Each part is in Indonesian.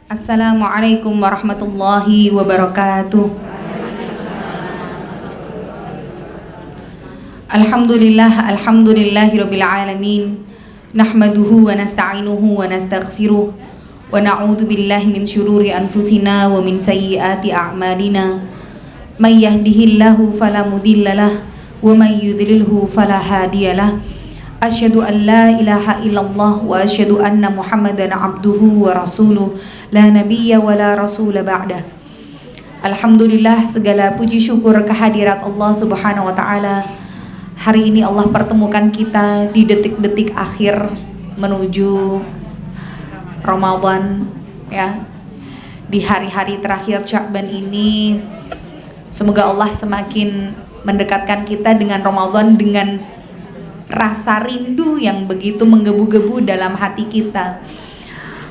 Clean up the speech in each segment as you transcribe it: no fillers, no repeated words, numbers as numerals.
Assalamualaikum warahmatullahi wabarakatuh. Alhamdulillahirabbil alamin. Nahmaduhu wa nasta'inuhu wa nastaghfiruh wa na'udzu billahi min syururi anfusina wa min sayyiati a'malina. May yahdihillahu fala mudhillalah wa may yudlilhu fala hadiyalah. Asyhadu an la ilaha illallah wa asyhadu anna Muhammadan abduhu wa rasuluh la nabiyya wa la rasula ba'dah. Alhamdulillah, segala puji syukur kehadirat Allah Subhanahu wa taala. Hari ini Allah pertemukan kita di detik-detik akhir menuju Ramadan, ya. Di hari-hari terakhir Sya'ban ini, semoga Allah semakin mendekatkan kita dengan Ramadan dengan rasa rindu yang begitu menggebu-gebu dalam hati kita.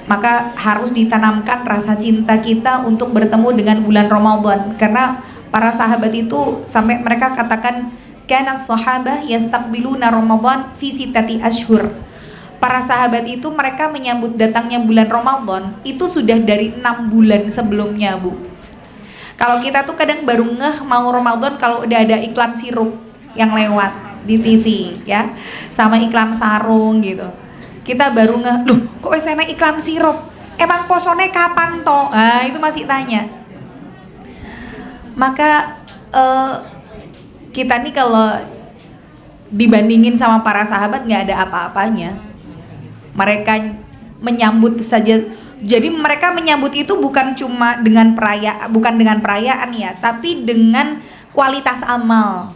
Maka harus ditanamkan rasa cinta kita untuk bertemu dengan bulan Ramadan. Karena para sahabat itu sampai mereka katakan kana sahabah yastaqbiluna Ramadan fi sittati ashhur. Para sahabat itu mereka menyambut datangnya bulan Ramadan itu sudah dari 6 bulan sebelumnya, Bu. Kalau kita tuh kadang baru ngeh mau Ramadan kalau udah ada iklan sirup yang lewat di TV, ya, sama iklan sarung gitu. Kita baru ngeh, loh kok enak iklan sirup, emang posone kapan toh? Nah itu masih tanya. Maka kita nih kalau dibandingin sama para sahabat nggak ada apa-apanya. Mereka menyambut saja. Jadi mereka menyambut itu bukan cuma dengan bukan dengan perayaan ya, tapi dengan kualitas amal.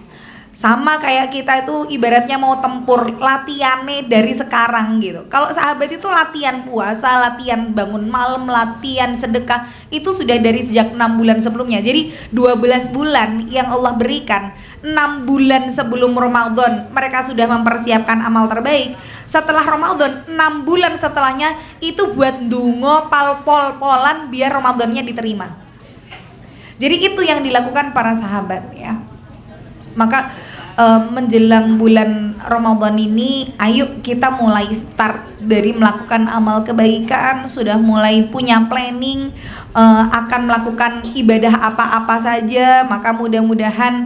Sama kayak kita itu ibaratnya mau tempur, latihannya dari sekarang gitu. Kalau sahabat itu latihan puasa, latihan bangun malam, latihan sedekah, itu sudah dari sejak 6 bulan sebelumnya. Jadi 12 bulan yang Allah berikan, 6 bulan sebelum Ramadan mereka sudah mempersiapkan amal terbaik. Setelah Ramadan, 6 bulan setelahnya itu buat ndonga pol-polan biar Ramadannya diterima. Jadi itu yang dilakukan para sahabat, ya. Maka menjelang bulan Ramadan ini, ayo kita mulai start dari melakukan amal kebaikan, sudah mulai punya planning akan melakukan ibadah apa-apa saja. Maka mudah-mudahan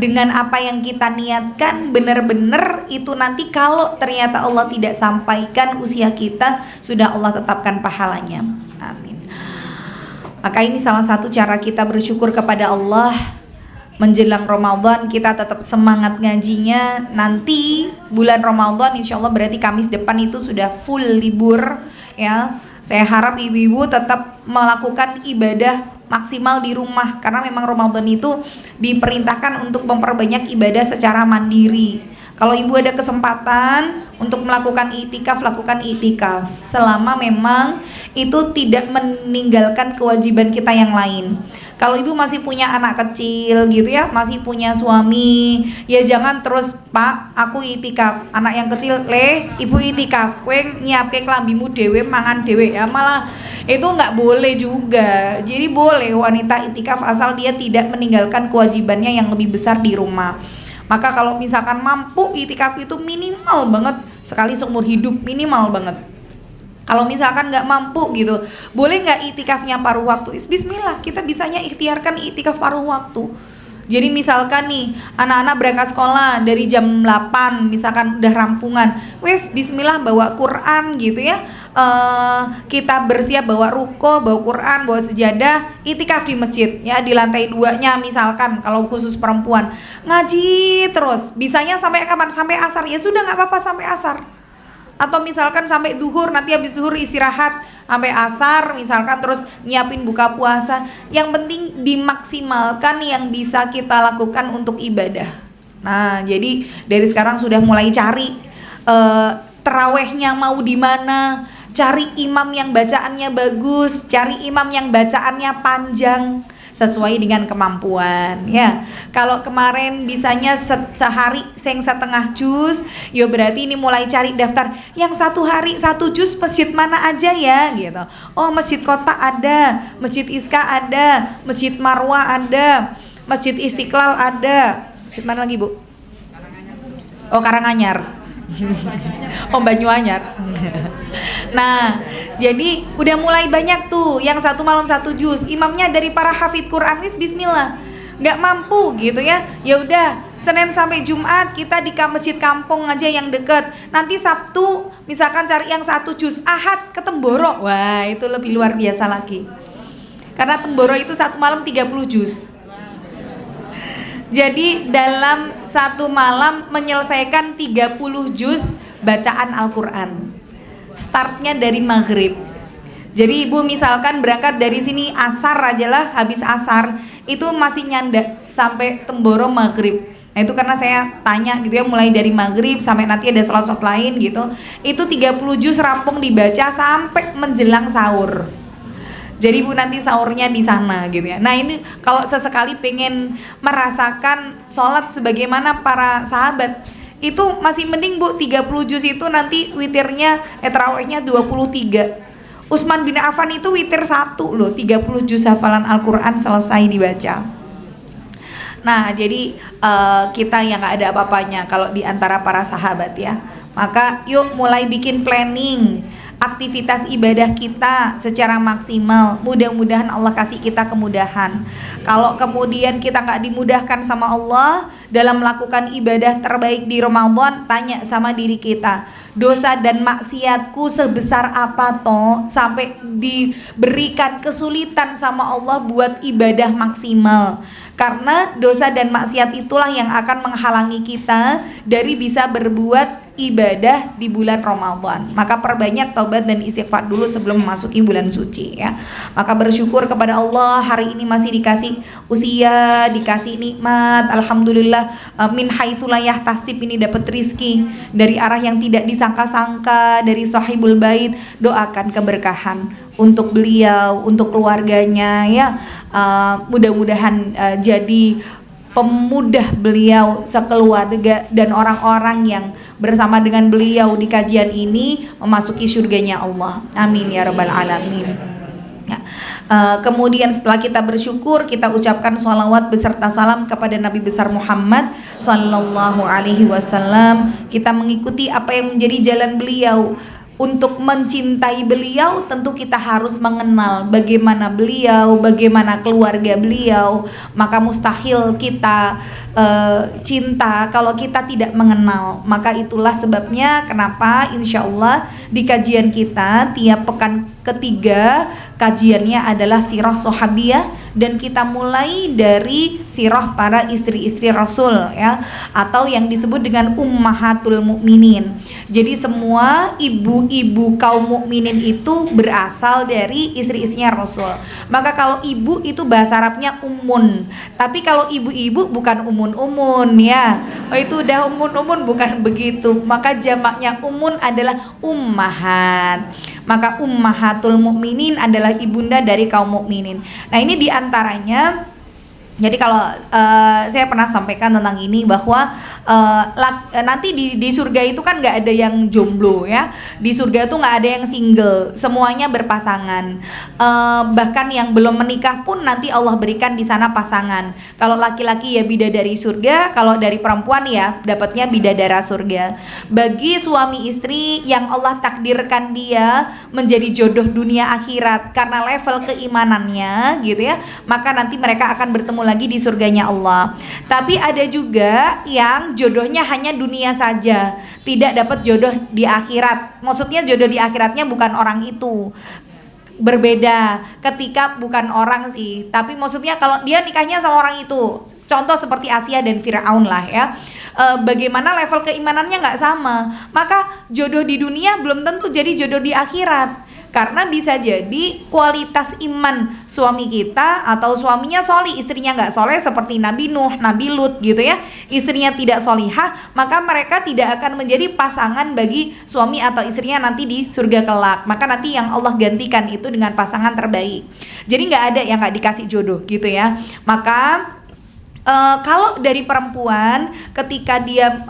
dengan apa yang kita niatkan benar-benar itu nanti kalau ternyata Allah tidak sampaikan usia kita, sudah Allah tetapkan pahalanya. Amin. Maka ini salah satu cara kita bersyukur kepada Allah. Menjelang Ramadan kita tetap semangat ngajinya. Nanti bulan Ramadan insya Allah berarti Kamis depan itu sudah full libur, ya. Saya harap ibu-ibu tetap melakukan ibadah maksimal di rumah. Karena memang Ramadan itu diperintahkan untuk memperbanyak ibadah secara mandiri. Kalau ibu ada kesempatan untuk melakukan i'tikaf, lakukan i'tikaf. Selama memang itu tidak meninggalkan kewajiban kita yang lain. Kalau ibu masih punya anak kecil gitu ya, masih punya suami, ya jangan terus, Pak, aku i'tikaf. Anak yang kecil, ibu i'tikaf, kowe nyiapke klambimu dhewe, mangan dhewe, ya malah itu nggak boleh juga. Jadi boleh wanita i'tikaf asal dia tidak meninggalkan kewajibannya yang lebih besar di rumah. Maka kalau misalkan mampu, i'tikaf itu minimal banget sekali seumur hidup, minimal banget. Kalau misalkan nggak mampu gitu, boleh nggak i'tikafnya paruh waktu? Bismillah, kita bisanya ikhtiarkan i'tikaf paruh waktu. Jadi misalkan nih anak-anak berangkat sekolah dari jam 8, misalkan udah rampungan, wes bismillah bawa Quran gitu ya. Kita bersiap bawa ruko, bawa Quran, bawa sejadah, i'tikaf di masjid ya, di lantai 2-nya misalkan kalau khusus perempuan. Ngaji terus, bisanya sampai kapan? Sampai asar. Ya sudah nggak apa-apa sampai asar. Atau misalkan sampai duhur, nanti habis duhur istirahat sampai asar misalkan, terus nyiapin buka puasa. Yang penting dimaksimalkan yang bisa kita lakukan untuk ibadah. Nah jadi dari sekarang sudah mulai cari terawihnya mau di mana, cari imam yang bacaannya bagus, cari imam yang bacaannya panjang sesuai dengan kemampuan, ya. Kalau kemarin bisanya sehari setengah juz, ya berarti ini mulai cari daftar yang 1 hari 1 juz masjid mana aja ya gitu. Oh, Masjid Kota ada, Masjid Iska ada, Masjid Marwah ada, Masjid Istiqlal ada. Masjid mana lagi, Bu? Oh, Karanganyar. Oh, Banyuanyar. Nah, jadi udah mulai banyak tuh yang satu malam satu juz. Imamnya dari para hafid Quran wis bismillah. Nggak mampu gitu ya. Ya udah, Senin sampai Jumat kita di masjid kampung aja yang deket. Nanti Sabtu misalkan cari yang satu juz. Ahad ke Temboro. Wah, itu lebih luar biasa lagi. Karena Temboro itu satu malam 30 juz. Jadi dalam satu malam menyelesaikan 30 juz bacaan Al-Quran. Startnya dari maghrib. Jadi ibu misalkan berangkat dari sini asar aja lah, habis asar itu masih nyanda sampai Temboro maghrib. Nah itu karena saya tanya gitu ya, mulai dari maghrib sampai nanti ada sholat lain gitu. Itu 30 juz rampung dibaca sampai menjelang sahur. Jadi ibu nanti sahurnya di sana gitu ya. Nah ini kalau sesekali pengen merasakan sholat sebagaimana para sahabat, itu masih mending bu, 30 juz itu nanti witirnya tarawihnya 23. Utsman bin Affan itu witir 1 loh, 30 juz hafalan Al-Quran selesai dibaca. Nah jadi kita yang gak ada apa-apanya kalau di antara para sahabat ya. Maka yuk mulai bikin planning aktivitas ibadah kita secara maksimal. Mudah-mudahan Allah kasih kita kemudahan. Kalau kemudian kita gak dimudahkan sama Allah dalam melakukan ibadah terbaik di Ramadan, tanya sama diri kita, dosa dan maksiatku sebesar apa toh sampai diberikan kesulitan sama Allah buat ibadah maksimal. Karena dosa dan maksiat itulah yang akan menghalangi kita dari bisa berbuat ibadah di bulan Ramadan. Maka perbanyak taubat dan istighfar dulu sebelum memasuki bulan suci ya. Maka bersyukur kepada Allah hari ini masih dikasih usia, dikasih nikmat. Alhamdulillah, min haitsu la yahtasib, ini dapat rizki dari arah yang tidak disangka-sangka dari sahibul bait. Doakan keberkahan untuk beliau, untuk keluarganya ya. Mudah-mudahan jadi pemudah beliau sekeluarga dan orang-orang yang bersama dengan beliau di kajian ini memasuki surganya Allah. Amin ya rabbal alamin. Ya. Kemudian setelah kita bersyukur, kita ucapkan sholawat beserta salam kepada Nabi besar Muhammad sallallahu alaihi wasallam. Kita mengikuti apa yang menjadi jalan beliau. Untuk mencintai beliau tentu kita harus mengenal bagaimana beliau, bagaimana keluarga beliau. Maka mustahil kita cinta kalau kita tidak mengenal. Maka itulah sebabnya kenapa insya Allah di kajian kita tiap pekan ketiga kajiannya adalah sirah sahabiyah, dan kita mulai dari sirah para istri-istri Rasul ya, atau yang disebut dengan ummahatul mukminin. Jadi semua ibu-ibu kaum mukminin itu berasal dari istri-istrinya Rasul. Maka kalau ibu itu bahasa Arabnya ummun, tapi kalau ibu-ibu bukan umun-umun ya. Oh itu udah umun-umun, bukan begitu. Maka jamaknya ummun adalah ummahat. Maka ummahatul mukminin adalah ibunda dari kaum mukminin. Nah ini diantaranya. Jadi kalau saya pernah sampaikan tentang ini bahwa nanti di surga itu kan nggak ada yang jomblo ya. Di surga tuh nggak ada yang single, semuanya berpasangan. Bahkan yang belum menikah pun nanti Allah berikan di sana pasangan. Kalau laki-laki ya bidadari surga, kalau dari perempuan ya dapatnya bidadara surga. Bagi suami istri yang Allah takdirkan dia menjadi jodoh dunia akhirat karena level keimanannya gitu ya, maka nanti mereka akan bertemu lagi di surganya Allah. Tapi ada juga yang jodohnya hanya dunia saja, tidak dapat jodoh di akhirat. Maksudnya jodoh di akhiratnya bukan orang itu, berbeda ketika bukan orang sih, tapi maksudnya kalau dia nikahnya sama orang itu, contoh seperti Asia dan Firaun lah ya. Bagaimana level keimanannya nggak sama, maka jodoh di dunia belum tentu jadi jodoh di akhirat. Karena bisa jadi kualitas iman suami kita atau suaminya solih, istrinya nggak soleh seperti Nabi Nuh, Nabi Lut gitu ya. Istrinya tidak solihah, maka mereka tidak akan menjadi pasangan bagi suami atau istrinya nanti di surga kelak. Maka nanti yang Allah gantikan itu dengan pasangan terbaik. Jadi nggak ada yang nggak dikasih jodoh gitu ya. Maka Kalau dari perempuan, ketika dia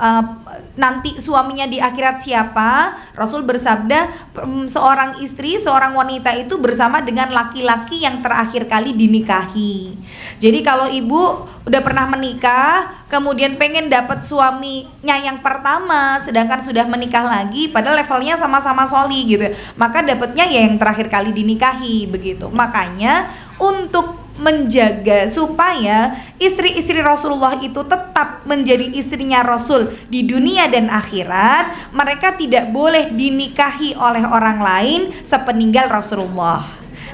nanti suaminya di akhirat siapa, Rasul bersabda, seorang istri, seorang wanita itu bersama dengan laki-laki yang terakhir kali dinikahi. Jadi kalau ibu udah pernah menikah, kemudian pengen dapat suaminya yang pertama, sedangkan sudah menikah lagi, padahal levelnya sama-sama soli gitu, maka dapatnya ya yang terakhir kali dinikahi begitu. Makanya untuk menjaga supaya istri-istri Rasulullah itu tetap menjadi istrinya Rasul di dunia dan akhirat, mereka tidak boleh dinikahi oleh orang lain sepeninggal Rasulullah.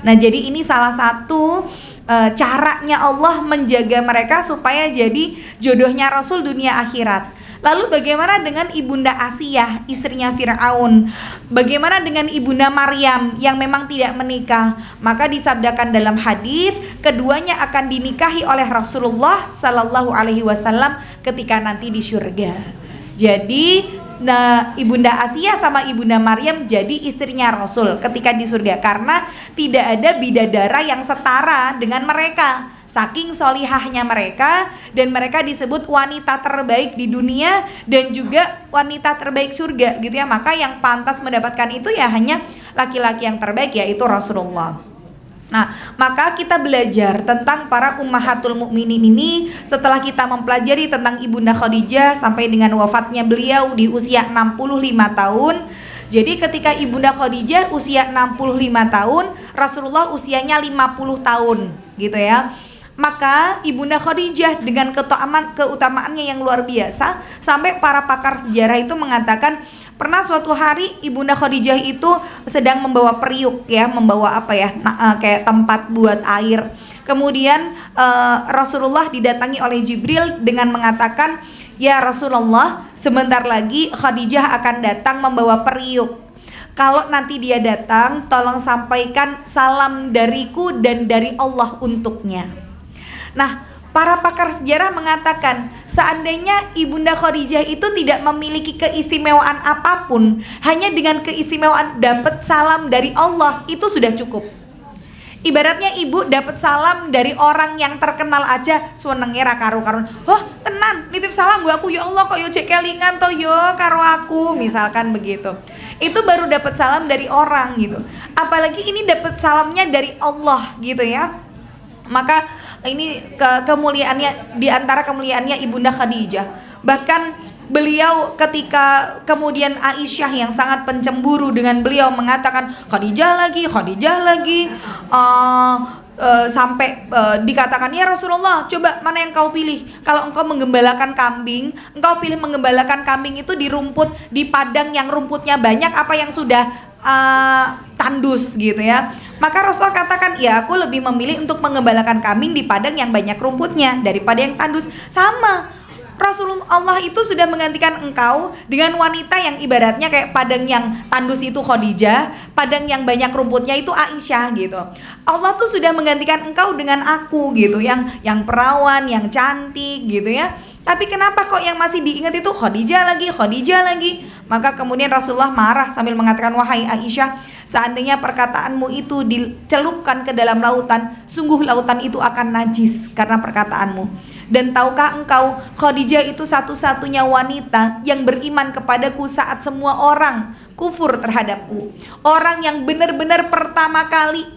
Nah, jadi ini salah satu caranya Allah menjaga mereka supaya jadi jodohnya Rasul dunia akhirat. Lalu bagaimana dengan Ibunda Asiyah, istrinya Fir'aun? Bagaimana dengan Ibunda Maryam yang memang tidak menikah? Maka disabdakan dalam hadis, keduanya akan dinikahi oleh Rasulullah Sallallahu Alaihi Wasallam ketika nanti di surga. Jadi Ibunda Asiyah sama Ibunda Maryam jadi istrinya Rasul ketika di surga, karena tidak ada bidadara yang setara dengan mereka. Saking solihahnya mereka, dan mereka disebut wanita terbaik di dunia dan juga wanita terbaik surga gitu ya. Maka yang pantas mendapatkan itu ya hanya laki-laki yang terbaik, yaitu Rasulullah. Nah, maka kita belajar tentang para ummahatul mukminin ini setelah kita mempelajari tentang Ibunda Khadijah sampai dengan wafatnya beliau di usia 65 tahun. Jadi ketika Ibunda Khadijah usia 65 tahun, Rasulullah usianya 50 tahun gitu ya. Maka Ibunda Khadijah dengan keutamaannya yang luar biasa, sampai para pakar sejarah itu mengatakan pernah suatu hari Ibunda Khadijah itu sedang membawa periuk ya, membawa apa ya, kayak tempat buat air. Kemudian Rasulullah didatangi oleh Jibril dengan mengatakan, "Ya Rasulullah, sebentar lagi Khadijah akan datang membawa periuk. Kalau nanti dia datang, tolong sampaikan salam dariku dan dari Allah untuknya." Nah, para pakar sejarah mengatakan seandainya Ibunda Khadijah itu tidak memiliki keistimewaan apapun, hanya dengan keistimewaan dapat salam dari Allah itu sudah cukup. Ibaratnya ibu dapat salam dari orang yang terkenal aja senenge ra karo-karon. "Oh, tenan, nitip salam gua aku, ya Allah kok yo cek kelingan to yo karo aku," misalkan begitu. Itu baru dapat salam dari orang gitu. Apalagi ini dapat salamnya dari Allah gitu ya. Maka ini kemuliaannya, di antara kemuliaannya Ibunda Khadijah. Bahkan beliau ketika kemudian Aisyah yang sangat pencemburu dengan beliau mengatakan Khadijah lagi sampai dikatakan, "Ya Rasulullah, coba mana yang kau pilih? Kalau engkau menggembalakan kambing, engkau pilih menggembalakan kambing itu di rumput, di padang yang rumputnya banyak, apa yang sudah tandus gitu ya?" Maka Rasulullah katakan, "Ya aku lebih memilih untuk menggembalakan kambing di padang yang banyak rumputnya daripada yang tandus." Sama, Rasulullah itu sudah menggantikan engkau dengan wanita yang ibaratnya kayak padang yang tandus itu Khadijah, padang yang banyak rumputnya itu Aisyah gitu. Allah tuh sudah menggantikan engkau dengan aku gitu, yang perawan, yang cantik gitu ya. Tapi kenapa kok yang masih diingat itu Khadijah lagi? Maka kemudian Rasulullah marah sambil mengatakan, "Wahai Aisyah, seandainya perkataanmu itu dicelupkan ke dalam lautan, sungguh lautan itu akan najis karena perkataanmu. Dan tahukah engkau, Khadijah itu satu-satunya wanita yang beriman kepadaku saat semua orang kufur terhadapku. Orang yang benar-benar pertama kali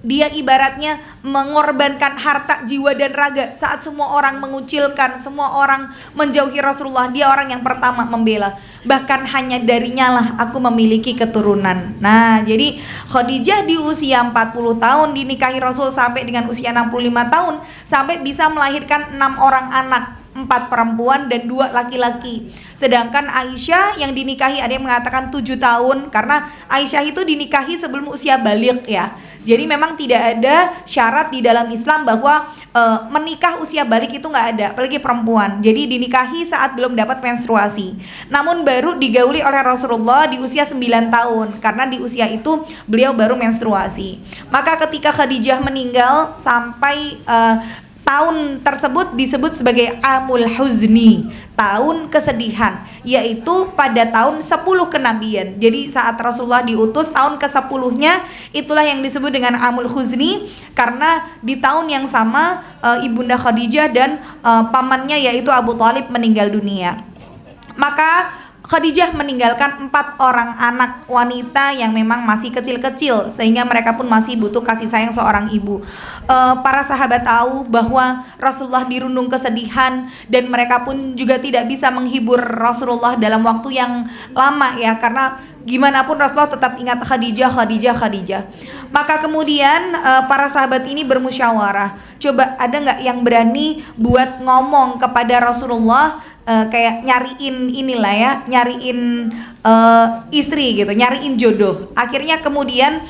dia ibaratnya mengorbankan harta, jiwa dan raga saat semua orang mengucilkan, semua orang menjauhi Rasulullah. Dia orang yang pertama membela. Bahkan hanya darinya lah aku memiliki keturunan." Nah, jadi Khadijah di usia 40 tahun dinikahi Rasul sampai dengan usia 65 tahun, sampai bisa melahirkan 6 orang anak, 4 perempuan dan 2 laki-laki. Sedangkan Aisyah yang dinikahi ada yang mengatakan 7 tahun, karena Aisyah itu dinikahi sebelum usia baligh ya. Jadi memang tidak ada syarat di dalam Islam bahwa menikah usia balik itu nggak ada, apalagi perempuan. Jadi dinikahi saat belum dapat menstruasi. Namun baru digauli oleh Rasulullah di usia 9 tahun, karena di usia itu beliau baru menstruasi. Maka ketika Khadijah meninggal sampai Tahun tersebut disebut sebagai Amul Huzni, tahun kesedihan, yaitu pada tahun 10 kenabian. Jadi saat Rasulullah diutus tahun ke-10-nya, itulah yang disebut dengan Amul Huzni, karena di tahun yang sama Ibunda Khadijah dan pamannya yaitu Abu Thalib meninggal dunia. Maka Khadijah meninggalkan 4 orang anak wanita yang memang masih kecil-kecil, sehingga mereka pun masih butuh kasih sayang seorang ibu. Para sahabat tahu bahwa Rasulullah dirundung kesedihan, dan mereka pun juga tidak bisa menghibur Rasulullah dalam waktu yang lama ya, karena gimana pun Rasulullah tetap ingat Khadijah. Maka kemudian para sahabat ini bermusyawarah, coba ada nggak yang berani buat ngomong kepada Rasulullah, kayak nyariin inilah ya, nyariin istri gitu, nyariin jodoh. Akhirnya kemudian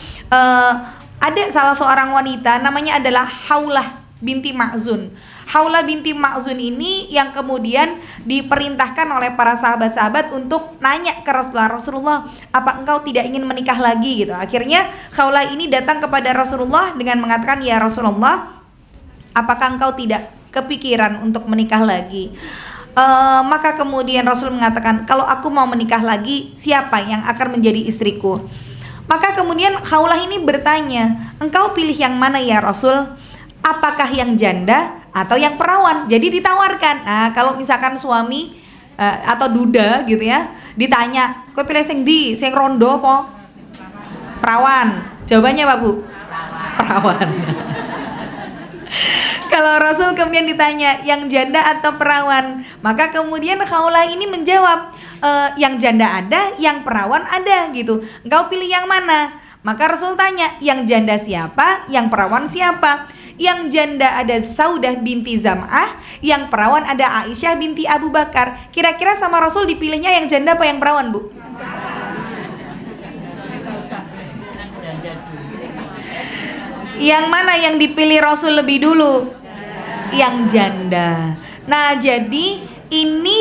ada salah seorang wanita namanya adalah Haulah binti Ma'zun. Haulah binti Ma'zun ini yang kemudian diperintahkan oleh para sahabat-sahabat untuk nanya ke Rasulullah, apa engkau tidak ingin menikah lagi gitu. Akhirnya Haulah ini datang kepada Rasulullah dengan mengatakan, ya Rasulullah, apakah engkau tidak kepikiran untuk menikah lagi? Maka kemudian Rasul mengatakan, kalau aku mau menikah lagi, siapa yang akan menjadi istriku? Maka kemudian Khaulah ini bertanya, engkau pilih yang mana ya Rasul? Apakah yang janda atau yang perawan? Jadi ditawarkan. Nah, kalau misalkan suami atau duda gitu ya, ditanya, kau pilih sing di, sing rondo apa? Perawan. Jawabannya apa Bu? Perawan. Kalau Rasul kemudian ditanya yang janda atau perawan, maka kemudian Khaulah ini menjawab, yang janda ada, yang perawan ada gitu. Engkau pilih yang mana? Maka Rasul tanya, yang janda siapa? Yang perawan siapa? Yang janda ada Saudah binti Zam'ah, yang perawan ada Aisyah binti Abu Bakar. Kira-kira sama Rasul dipilihnya yang janda apa yang perawan, Bu? Yang mana yang dipilih Rasul lebih dulu? Yang janda. Nah, jadi ini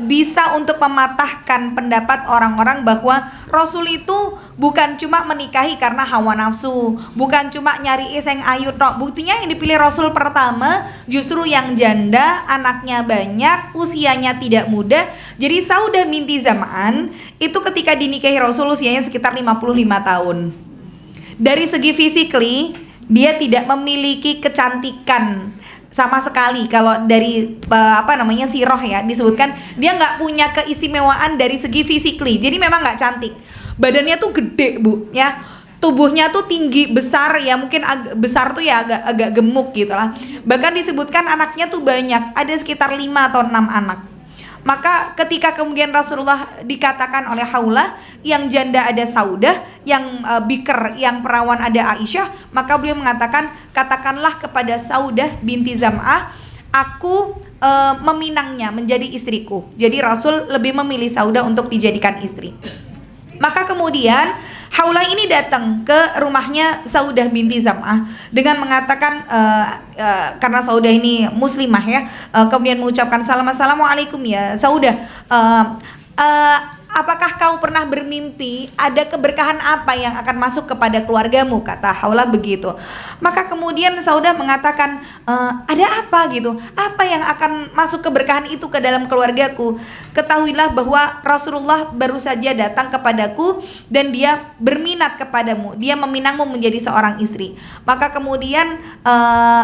bisa untuk mematahkan pendapat orang-orang bahwa Rasul itu bukan cuma menikahi karena hawa nafsu, bukan cuma nyari sing ayu tok. Buktinya yang dipilih Rasul pertama justru yang janda, anaknya banyak, usianya tidak muda. Jadi Saudah binti Zam'an itu ketika dinikahi Rasul usianya sekitar 55 tahun. Dari segi physically dia tidak memiliki kecantikan sama sekali. Kalau dari sirah ya disebutkan, dia nggak punya keistimewaan dari segi physically. Jadi memang nggak cantik. Badannya tuh gede Bu ya, tubuhnya tuh tinggi besar ya, mungkin besar tuh ya agak gemuk gitu lah. Bahkan disebutkan anaknya tuh banyak, ada sekitar 5 atau 6 anak. Maka ketika kemudian Rasulullah dikatakan oleh Haulah, yang janda ada Saudah, yang bikr, yang perawan ada Aisyah, maka beliau mengatakan, katakanlah kepada Saudah binti Zam'ah, aku meminangnya menjadi istriku. Jadi Rasul lebih memilih Saudah untuk dijadikan istri. Maka kemudian Haulah ini datang ke rumahnya Saudah binti Zam'ah dengan mengatakan, karena Saudah ini muslimah ya, kemudian mengucapkan assalamualaikum ya Saudah, apakah kau pernah bermimpi ada keberkahan apa yang akan masuk kepada keluargamu? Kata Haulah begitu. Maka kemudian Saudah mengatakan, ada apa gitu? Apa yang akan masuk keberkahan itu ke dalam keluargaku? Ketahuilah bahwa Rasulullah baru saja datang kepadaku dan dia berminat kepadamu. Dia meminangmu menjadi seorang istri. Maka kemudian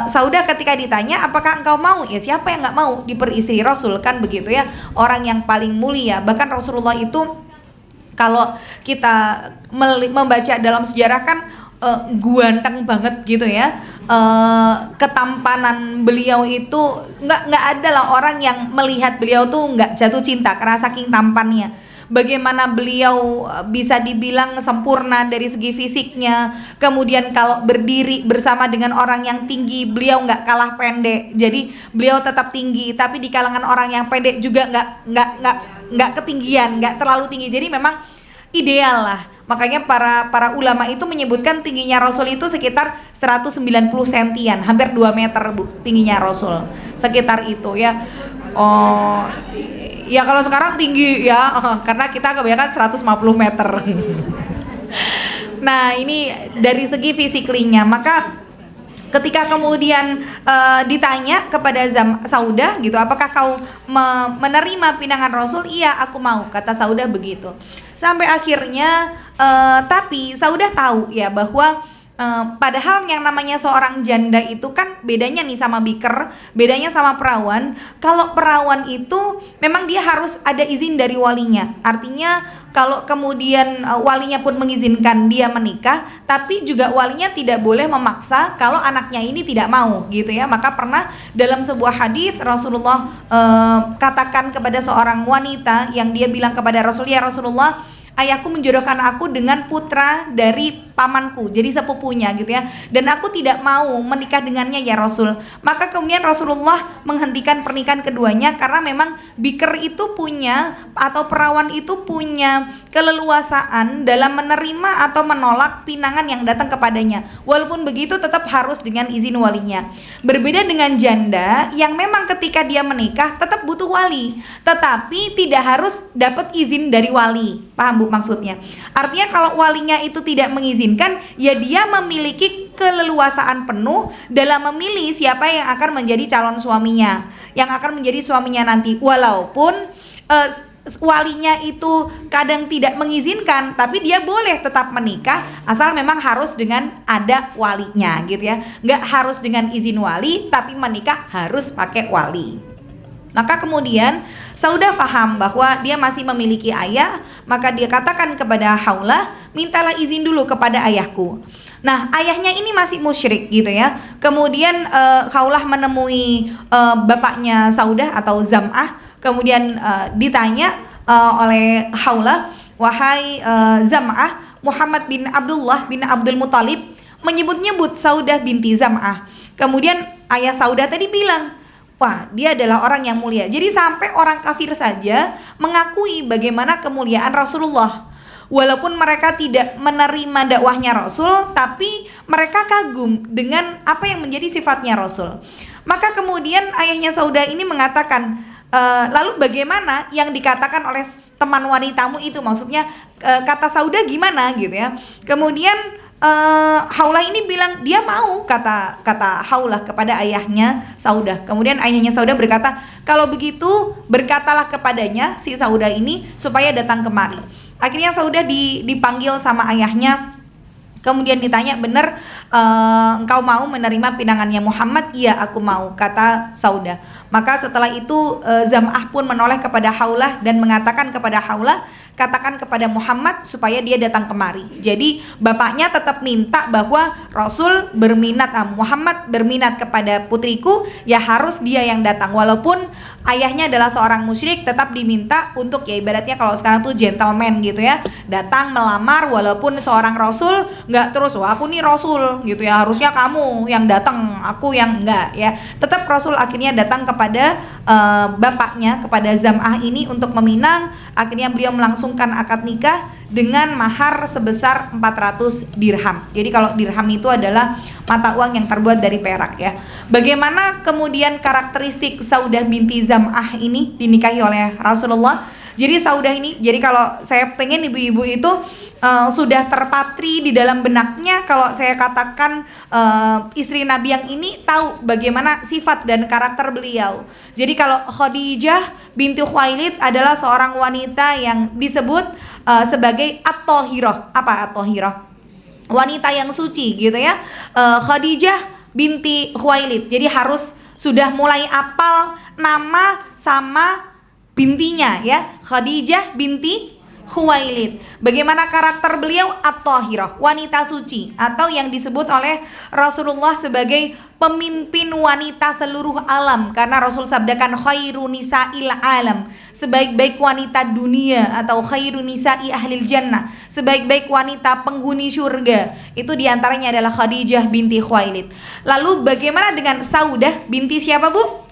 Saudah ketika ditanya, apakah engkau mau? Ya siapa yang nggak mau diperistri Rasul, kan begitu ya? Orang yang paling mulia. Bahkan Rasulullah itu kalau kita membaca dalam sejarah kan ganteng banget gitu ya, ketampanan beliau itu nggak ada lah orang yang melihat beliau tuh nggak jatuh cinta karena saking tampannya. Bagaimana beliau bisa dibilang sempurna dari segi fisiknya, kemudian kalau berdiri bersama dengan orang yang tinggi beliau nggak kalah pendek. Jadi beliau tetap tinggi, tapi di kalangan orang yang pendek juga nggak ketinggian, nggak terlalu tinggi. Jadi memang ideal lah. Makanya para ulama itu menyebutkan tingginya Rasul itu sekitar 190 sentian, hampir 2 meter Bu tingginya Rasul, sekitar itu ya. Oh ya, kalau sekarang tinggi ya, karena kita kebanyakan 150 meter. Nah ini dari segi fisiklinya. Maka Ketika kemudian ditanya kepada Saudah gitu, apakah kau menerima pinangan Rasul? Iya, aku mau, kata Saudah begitu. Sampai akhirnya tapi Saudah tahu ya bahwa padahal yang namanya seorang janda itu kan bedanya nih sama biker, bedanya sama perawan. Kalau perawan itu memang dia harus ada izin dari walinya. Artinya kalau kemudian walinya pun mengizinkan dia menikah, tapi juga walinya tidak boleh memaksa kalau anaknya ini tidak mau gitu ya. Maka pernah dalam sebuah hadis Rasulullah katakan kepada seorang wanita yang dia bilang kepada Rasul, ya Rasulullah, ayahku menjodohkan aku dengan putra dari pamanku, jadi sepupunya gitu ya, dan aku tidak mau menikah dengannya ya Rasul. Maka kemudian Rasulullah menghentikan pernikahan keduanya karena memang biker itu punya atau perawan itu punya keleluasaan dalam menerima atau menolak pinangan yang datang kepadanya. Walaupun begitu tetap harus dengan izin walinya. Berbeda dengan janda yang memang ketika dia menikah tetap butuh wali, tetapi tidak harus dapat izin dari wali. Paham Bu maksudnya? Artinya kalau walinya itu tidak mengizinkan, ya dia memiliki keleluasaan penuh dalam memilih siapa yang akan menjadi calon suaminya, yang akan menjadi suaminya nanti. Walaupun walinya itu kadang tidak mengizinkan, tapi dia boleh tetap menikah asal memang harus dengan ada walinya gitu ya. Nggak harus dengan izin wali, tapi menikah harus pakai wali. Maka kemudian Saudah paham bahwa dia masih memiliki ayah, maka dia katakan kepada Haulah, mintalah izin dulu kepada ayahku. Nah, ayahnya ini masih musyrik gitu ya. Kemudian Haulah menemui bapaknya Saudah atau Zam'ah. Kemudian ditanya oleh Haulah, wahai Zam'ah, Muhammad bin Abdullah bin Abdul Muthalib menyebut-nyebut Saudah binti Zam'ah. Kemudian ayah Saudah tadi bilang, wah, dia adalah orang yang mulia. Jadi sampai orang kafir saja mengakui bagaimana kemuliaan Rasulullah. Walaupun mereka tidak menerima dakwahnya Rasul, tapi mereka kagum dengan apa yang menjadi sifatnya Rasul. Maka kemudian ayahnya Saudah ini mengatakan, lalu bagaimana yang dikatakan oleh teman wanitamu itu? Maksudnya kata Saudah gimana gitu ya. Kemudian Haulah ini bilang dia mau, kata Haulah kepada ayahnya Saudah. Kemudian ayahnya Saudah berkata, kalau begitu berkatalah kepadanya si Saudah ini supaya datang kemari. Akhirnya Saudah dipanggil sama ayahnya. Kemudian ditanya, benar engkau mau menerima pinangannya Muhammad? Iya, aku mau, kata Saudah. Maka setelah itu Zam'ah pun menoleh kepada Haulah dan mengatakan kepada Haulah, katakan kepada Muhammad supaya dia datang kemari. Jadi bapaknya tetap minta bahwa Rasul berminat, Muhammad berminat kepada putriku, ya harus dia yang datang. Walaupun ayahnya adalah seorang musyrik, tetap diminta untuk, ya ibaratnya kalau sekarang tuh gentleman gitu ya, datang melamar walaupun seorang Rasul, nggak terus, wah aku nih Rasul gitu ya, harusnya kamu yang datang, aku yang enggak ya. Tetap Rasul akhirnya datang kepada bapaknya, kepada Zam'ah ini untuk meminang. Akhirnya beliau melangsungkan akad nikah dengan mahar sebesar 400 dirham. Jadi kalau dirham itu adalah mata uang yang terbuat dari perak ya. Bagaimana kemudian karakteristik Saudah binti Zam'ah ini dinikahi oleh Rasulullah? Jadi Saudah ini, jadi kalau saya pengen ibu-ibu itu sudah terpatri di dalam benaknya, kalau saya katakan istri Nabi yang ini tahu bagaimana sifat dan karakter beliau. Jadi kalau Khadijah binti Khuwailid adalah seorang wanita yang disebut sebagai at-thahirah. Apa at-thahirah? Wanita yang suci gitu ya. Khadijah binti Khuwailid. Jadi harus sudah mulai apal nama sama bintinya ya, Khadijah binti Khuwailid. Bagaimana karakter beliau? At-thahirah, wanita suci, atau yang disebut oleh Rasulullah sebagai pemimpin wanita seluruh alam, karena Rasul sabdakan khairun nisa'il alam, sebaik-baik wanita dunia atau khairun nisa'i ahlil jannah, sebaik-baik wanita penghuni surga. Itu diantaranya adalah Khadijah binti Khuwailid. Lalu bagaimana dengan Saudah binti siapa Bu?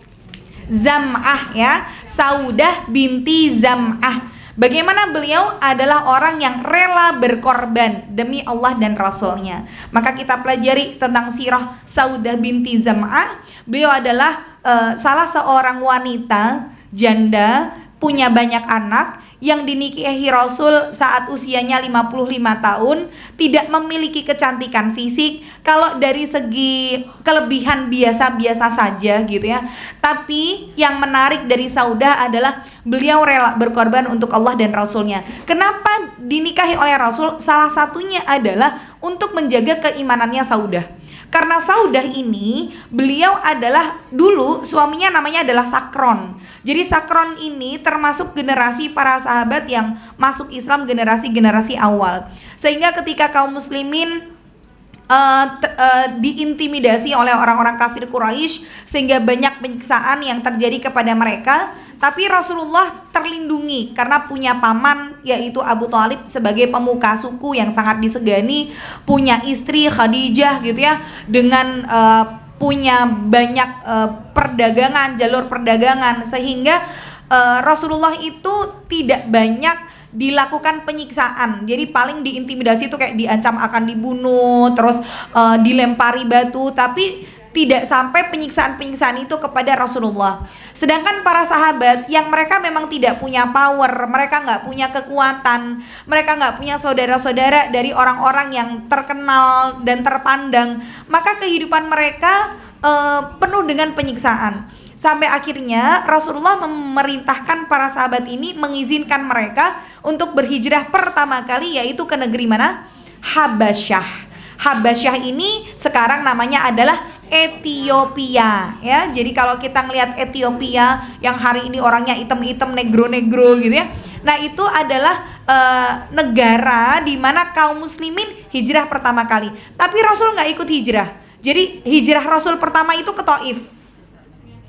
Zam'ah ya, Saudah binti Zam'ah. Bagaimana beliau adalah orang yang rela berkorban demi Allah dan Rasulnya. Maka kita pelajari tentang sirah Saudah binti Zam'ah. Beliau adalah salah seorang wanita janda, punya banyak anak, yang dinikahi Rasul saat usianya 55 tahun, tidak memiliki kecantikan fisik. Kalau dari segi kelebihan biasa-biasa saja gitu ya. Tapi yang menarik dari Saudah adalah beliau rela berkorban untuk Allah dan Rasulnya. Kenapa dinikahi oleh Rasul? Salah satunya adalah untuk menjaga keimanannya Saudah. Karena Saudah ini beliau adalah dulu suaminya namanya adalah Sakron. Jadi Sakron ini termasuk generasi para sahabat yang masuk Islam generasi-generasi awal. Sehingga ketika kaum muslimin diintimidasi oleh orang-orang kafir Quraisy sehingga banyak penyiksaan yang terjadi kepada mereka, tapi Rasulullah terlindungi karena punya paman yaitu Abu Thalib sebagai pemuka suku yang sangat disegani, punya istri Khadijah gitu ya, dengan punya banyak perdagangan, jalur perdagangan, sehingga Rasulullah itu tidak banyak dilakukan penyiksaan. Jadi paling diintimidasi itu kayak diancam akan dibunuh, terus dilempari batu, tapi tidak sampai penyiksaan-penyiksaan itu kepada Rasulullah. Sedangkan para sahabat yang mereka memang tidak punya power, mereka nggak punya kekuatan, mereka nggak punya saudara-saudara dari orang-orang yang terkenal dan terpandang, maka kehidupan mereka penuh dengan penyiksaan. Sampai akhirnya Rasulullah memerintahkan para sahabat ini, mengizinkan mereka untuk berhijrah pertama kali, yaitu ke negeri mana? Habasyah. Habasyah ini sekarang namanya adalah Ethiopia ya. Jadi kalau kita ngelihat Ethiopia yang hari ini orangnya hitam-hitam, negro-negro gitu ya. Nah, itu adalah negara di mana kaum muslimin hijrah pertama kali. Tapi Rasul nggak ikut hijrah. Jadi hijrah Rasul pertama itu ke Taif,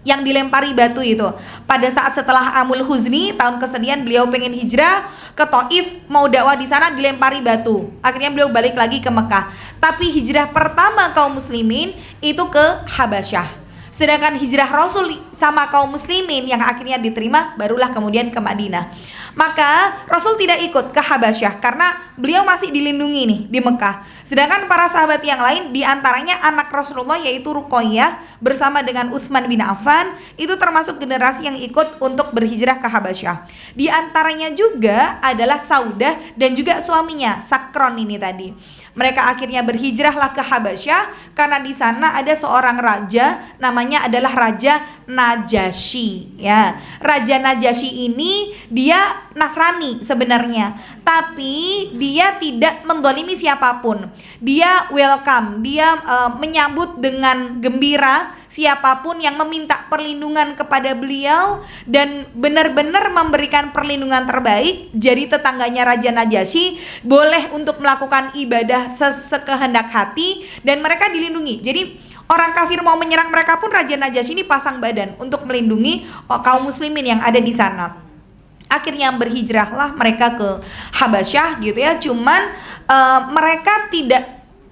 yang dilempari batu itu. Pada saat setelah Amul Huzni, tahun kesedihan, beliau pengen hijrah ke Taif, mau dakwah di sana, dilempari batu. Akhirnya beliau balik lagi ke Mekah. Tapi hijrah pertama kaum muslimin itu ke Habasyah. Sedangkan hijrah Rasul sama kaum muslimin yang akhirnya diterima barulah kemudian ke Madinah. Maka Rasul tidak ikut ke Habasyah karena beliau masih dilindungi nih di Mekah. Sedangkan para sahabat yang lain, diantaranya anak Rasulullah yaitu Ruqayyah bersama dengan Utsman bin Affan, itu termasuk generasi yang ikut untuk berhijrah ke Habasyah. Di antaranya juga adalah Saudah dan juga suaminya Sakron ini tadi. Mereka akhirnya berhijrahlah ke Habasyah karena di sana ada seorang raja, namanya adalah Raja Najasyi ya. Raja Najasyi ini dia Nasrani sebenarnya, tapi dia tidak mendolimi siapapun. Dia welcome, dia menyambut dengan gembira siapapun yang meminta perlindungan kepada beliau dan benar-benar memberikan perlindungan terbaik. Jadi tetangganya Raja Najasyi boleh untuk melakukan ibadah sekehendak hati dan mereka dilindungi. Jadi orang kafir mau menyerang mereka pun Raja Najasyi ini pasang badan untuk melindungi kaum muslimin yang ada di sana. Akhirnya berhijrahlah mereka ke Habasyah gitu ya. Cuman mereka tidak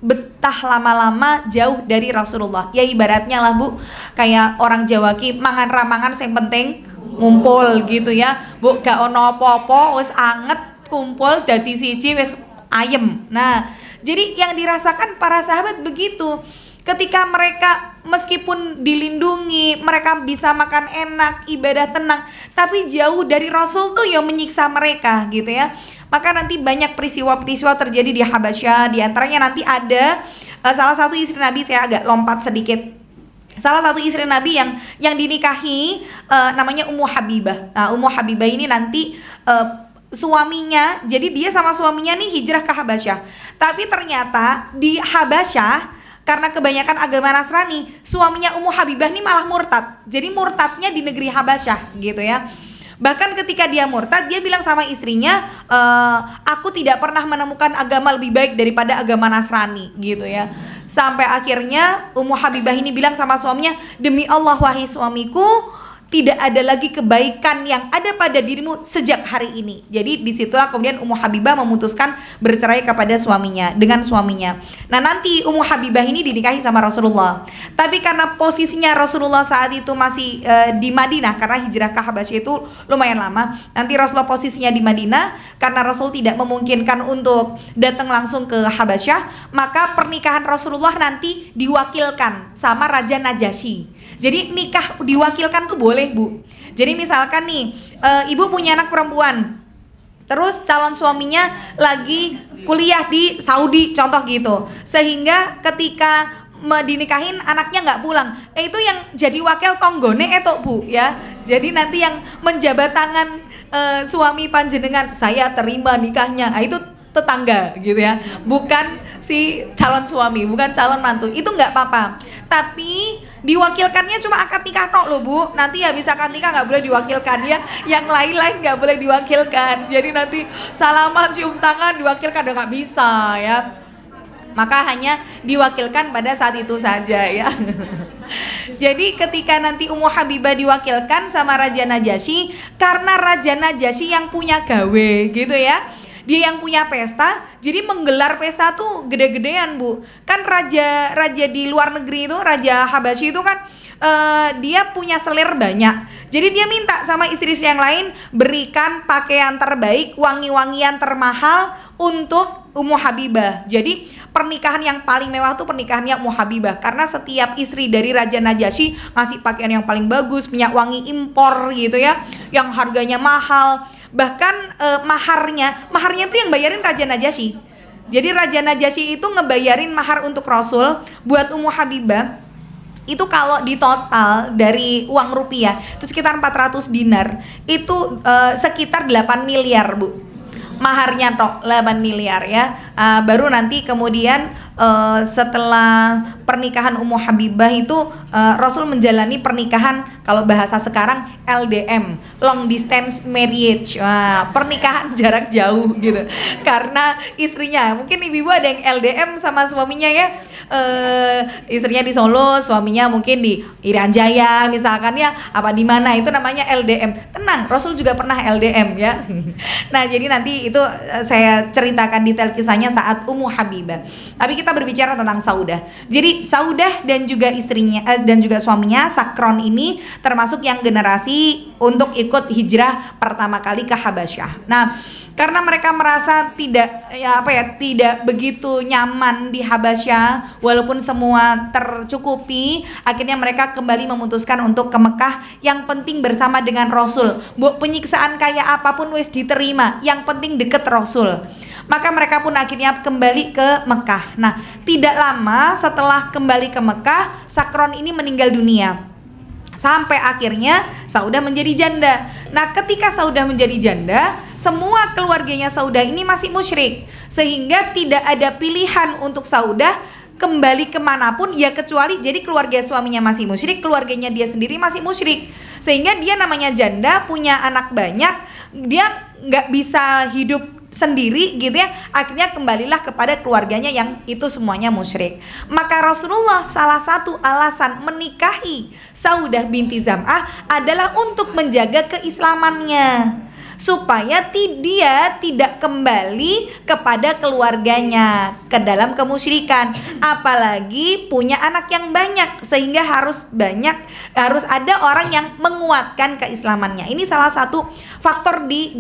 betah lama-lama jauh dari Rasulullah. Ya ibaratnya lah Bu, kayak orang Jawa ki mangan ramangan sing penting ngumpul gitu ya. Bu gak ono apa-apa wis anget kumpul dadi siji wis ayem. Nah, jadi yang dirasakan para sahabat begitu. Ketika mereka meskipun dilindungi, mereka bisa makan enak, ibadah tenang, tapi jauh dari Rasul tuh yang menyiksa mereka gitu ya. Maka nanti banyak peristiwa-peristiwa terjadi di Habasyah. Di antaranya nanti ada salah satu istri Nabi, saya agak lompat sedikit. Salah satu istri Nabi yang dinikahi namanya Ummu Habibah. Nah, Ummu Habibah ini nanti suaminya, jadi dia sama suaminya nih hijrah ke Habasyah. Tapi ternyata di Habasyah karena kebanyakan agama Nasrani, suaminya Ummu Habibah ini malah murtad. Jadi murtadnya di negeri Habasyah gitu ya. Bahkan ketika dia murtad, dia bilang sama istrinya, aku tidak pernah menemukan agama lebih baik daripada agama Nasrani gitu ya. Sampai akhirnya Ummu Habibah ini bilang sama suaminya, demi Allah wahai suamiku, tidak ada lagi kebaikan yang ada pada dirimu sejak hari ini. Jadi disitulah kemudian Ummu Habibah memutuskan bercerai kepada dengan suaminya. Nah nanti Ummu Habibah ini dinikahi sama Rasulullah. Tapi karena posisinya Rasulullah saat itu masih di Madinah, karena hijrah ke Habasyah itu lumayan lama. Nanti Rasulullah posisinya di Madinah, karena Rasul tidak memungkinkan untuk datang langsung ke Habasyah, maka pernikahan Rasulullah nanti diwakilkan sama Raja Najasyi. Jadi nikah diwakilkan tuh boleh Bu. Jadi misalkan nih ibu punya anak perempuan, Terus calon suaminya lagi kuliah di Saudi contoh gitu, sehingga ketika dinikahin anaknya nggak pulang, itu yang jadi wakil tonggone itu bu ya, jadi nanti yang menjabat tangan suami panjenengan, saya terima nikahnya, itu tetangga gitu ya, bukan si calon suami, bukan calon mantu, itu nggak apa-apa. Tapi diwakilkannya cuma akad nikah tok loh bu, nanti habis akad nikah nggak boleh diwakilkan ya, yang lain-lain nggak boleh diwakilkan. Jadi nanti salaman cium tangan diwakilkan udah nggak bisa ya, maka hanya diwakilkan pada saat itu saja ya. Jadi ketika nanti Ummu Habibah diwakilkan sama Raja Najasyi, karena Raja Najasyi yang punya gawe gitu ya, dia yang punya pesta, jadi menggelar pesta tuh gede-gedean bu. Kan raja di luar negeri itu, Raja Habasyi itu kan dia punya selir banyak. Jadi dia minta sama istri-istri yang lain berikan pakaian terbaik, wangi-wangian termahal untuk Ummu Habibah. Jadi pernikahan yang paling mewah tuh pernikahannya Ummu Habibah, karena setiap istri dari Raja Najasyi ngasih pakaian yang paling bagus, minyak wangi impor gitu ya, yang harganya mahal. Bahkan maharnya itu yang bayarin Raja Najasyi. Jadi Raja Najasyi itu ngebayarin mahar untuk Rasul buat Ummu Habibah. Itu kalau di total dari uang rupiah itu sekitar 400 dinar. Itu sekitar 8 miliar bu. Maharnya tok 8 miliar ya. Baru nanti kemudian setelah pernikahan Ummu Habibah itu Rasul menjalani pernikahan, kalau bahasa sekarang LDM, long distance marriage, pernikahan jarak jauh gitu. Karena istrinya, mungkin ibu-ibu ada yang LDM sama suaminya ya, istrinya di Solo, suaminya mungkin di Irian Jaya misalkan ya, apa di mana, itu namanya LDM. Tenang, Rasul juga pernah LDM ya. Nah jadi nanti itu saya ceritakan detail kisahnya saat Ummu Habibah. Tapi kita berbicara tentang Saudah. Jadi Saudah dan juga istrinya dan juga suaminya Sakron ini termasuk yang generasi untuk ikut hijrah pertama kali ke Habasyah. Nah, karena mereka merasa tidak begitu nyaman di Habasyah, walaupun semua tercukupi, akhirnya mereka kembali memutuskan untuk ke Mekah. Yang penting bersama dengan Rasul. Penyiksaan kayak apapun wis diterima, yang penting deket Rasul. Maka mereka pun akhirnya kembali ke Mekah. Nah, tidak lama setelah kembali ke Mekah, Sakron ini meninggal dunia. Sampai akhirnya Saudah menjadi janda. Nah ketika Saudah menjadi janda, semua keluarganya Saudah ini masih musyrik, sehingga tidak ada pilihan untuk Saudah kembali kemanapun ya, kecuali jadi keluarga suaminya masih musyrik, keluarganya dia sendiri masih musyrik, sehingga dia namanya janda, punya anak banyak, dia nggak bisa hidup sendiri gitu ya, akhirnya kembalilah kepada keluarganya yang itu semuanya musyrik. Maka Rasulullah salah satu alasan menikahi Saudah binti Zam'ah adalah untuk menjaga keislamannya, supaya dia tidak kembali kepada keluarganya ke dalam kemusyrikan, apalagi punya anak yang banyak, sehingga harus ada orang yang menguatkan keislamannya. Ini salah satu faktor di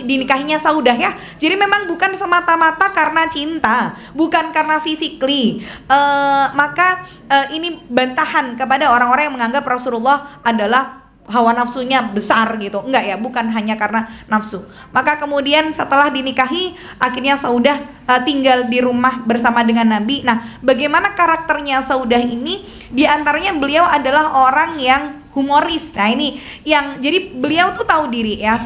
nikahinya Saudah ya. Jadi memang bukan semata-mata karena cinta, bukan karena physically. Maka ini bantahan kepada orang-orang yang menganggap Rasulullah adalah hawa nafsunya besar gitu. Enggak ya, bukan hanya karena nafsu. Maka kemudian setelah dinikahi, akhirnya Saudah tinggal di rumah bersama dengan Nabi. Nah, bagaimana karakternya Saudah ini? Di antaranya beliau adalah orang yang humoris. Nah ini yang jadi beliau tuh tahu diri ya.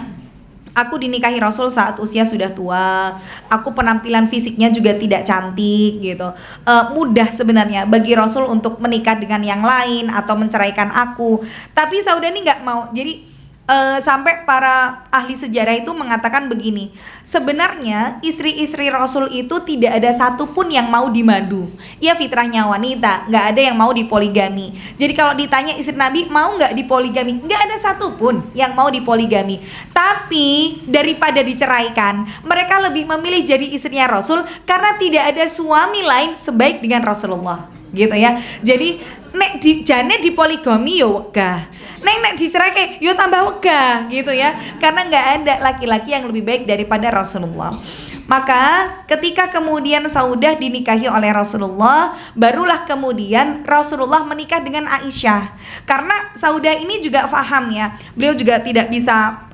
Aku dinikahi Rasul saat usia sudah tua. Aku penampilan fisiknya juga tidak cantik gitu. Mudah sebenarnya bagi Rasul untuk menikah dengan yang lain atau menceraikan aku. Tapi Saudah ini nggak mau. Jadi sampai para ahli sejarah itu mengatakan begini, sebenarnya istri-istri Rasul itu tidak ada satupun yang mau dimadu. Ya fitrahnya wanita, nggak ada yang mau dipoligami. Jadi kalau ditanya istri Nabi mau nggak dipoligami, nggak ada satupun yang mau dipoligami. Tapi daripada diceraikan, mereka lebih memilih jadi istrinya Rasul karena tidak ada suami lain sebaik dengan Rasulullah, gitu ya. Jadi nek jane dipoligami yo wegah, nek diceraikan yo tambah wegah gitu ya, karena nggak ada laki-laki yang lebih baik daripada Rasulullah. Maka ketika kemudian Saudah dinikahi oleh Rasulullah, barulah kemudian Rasulullah menikah dengan Aisyah. Karena Saudah ini juga paham ya, beliau juga tidak bisa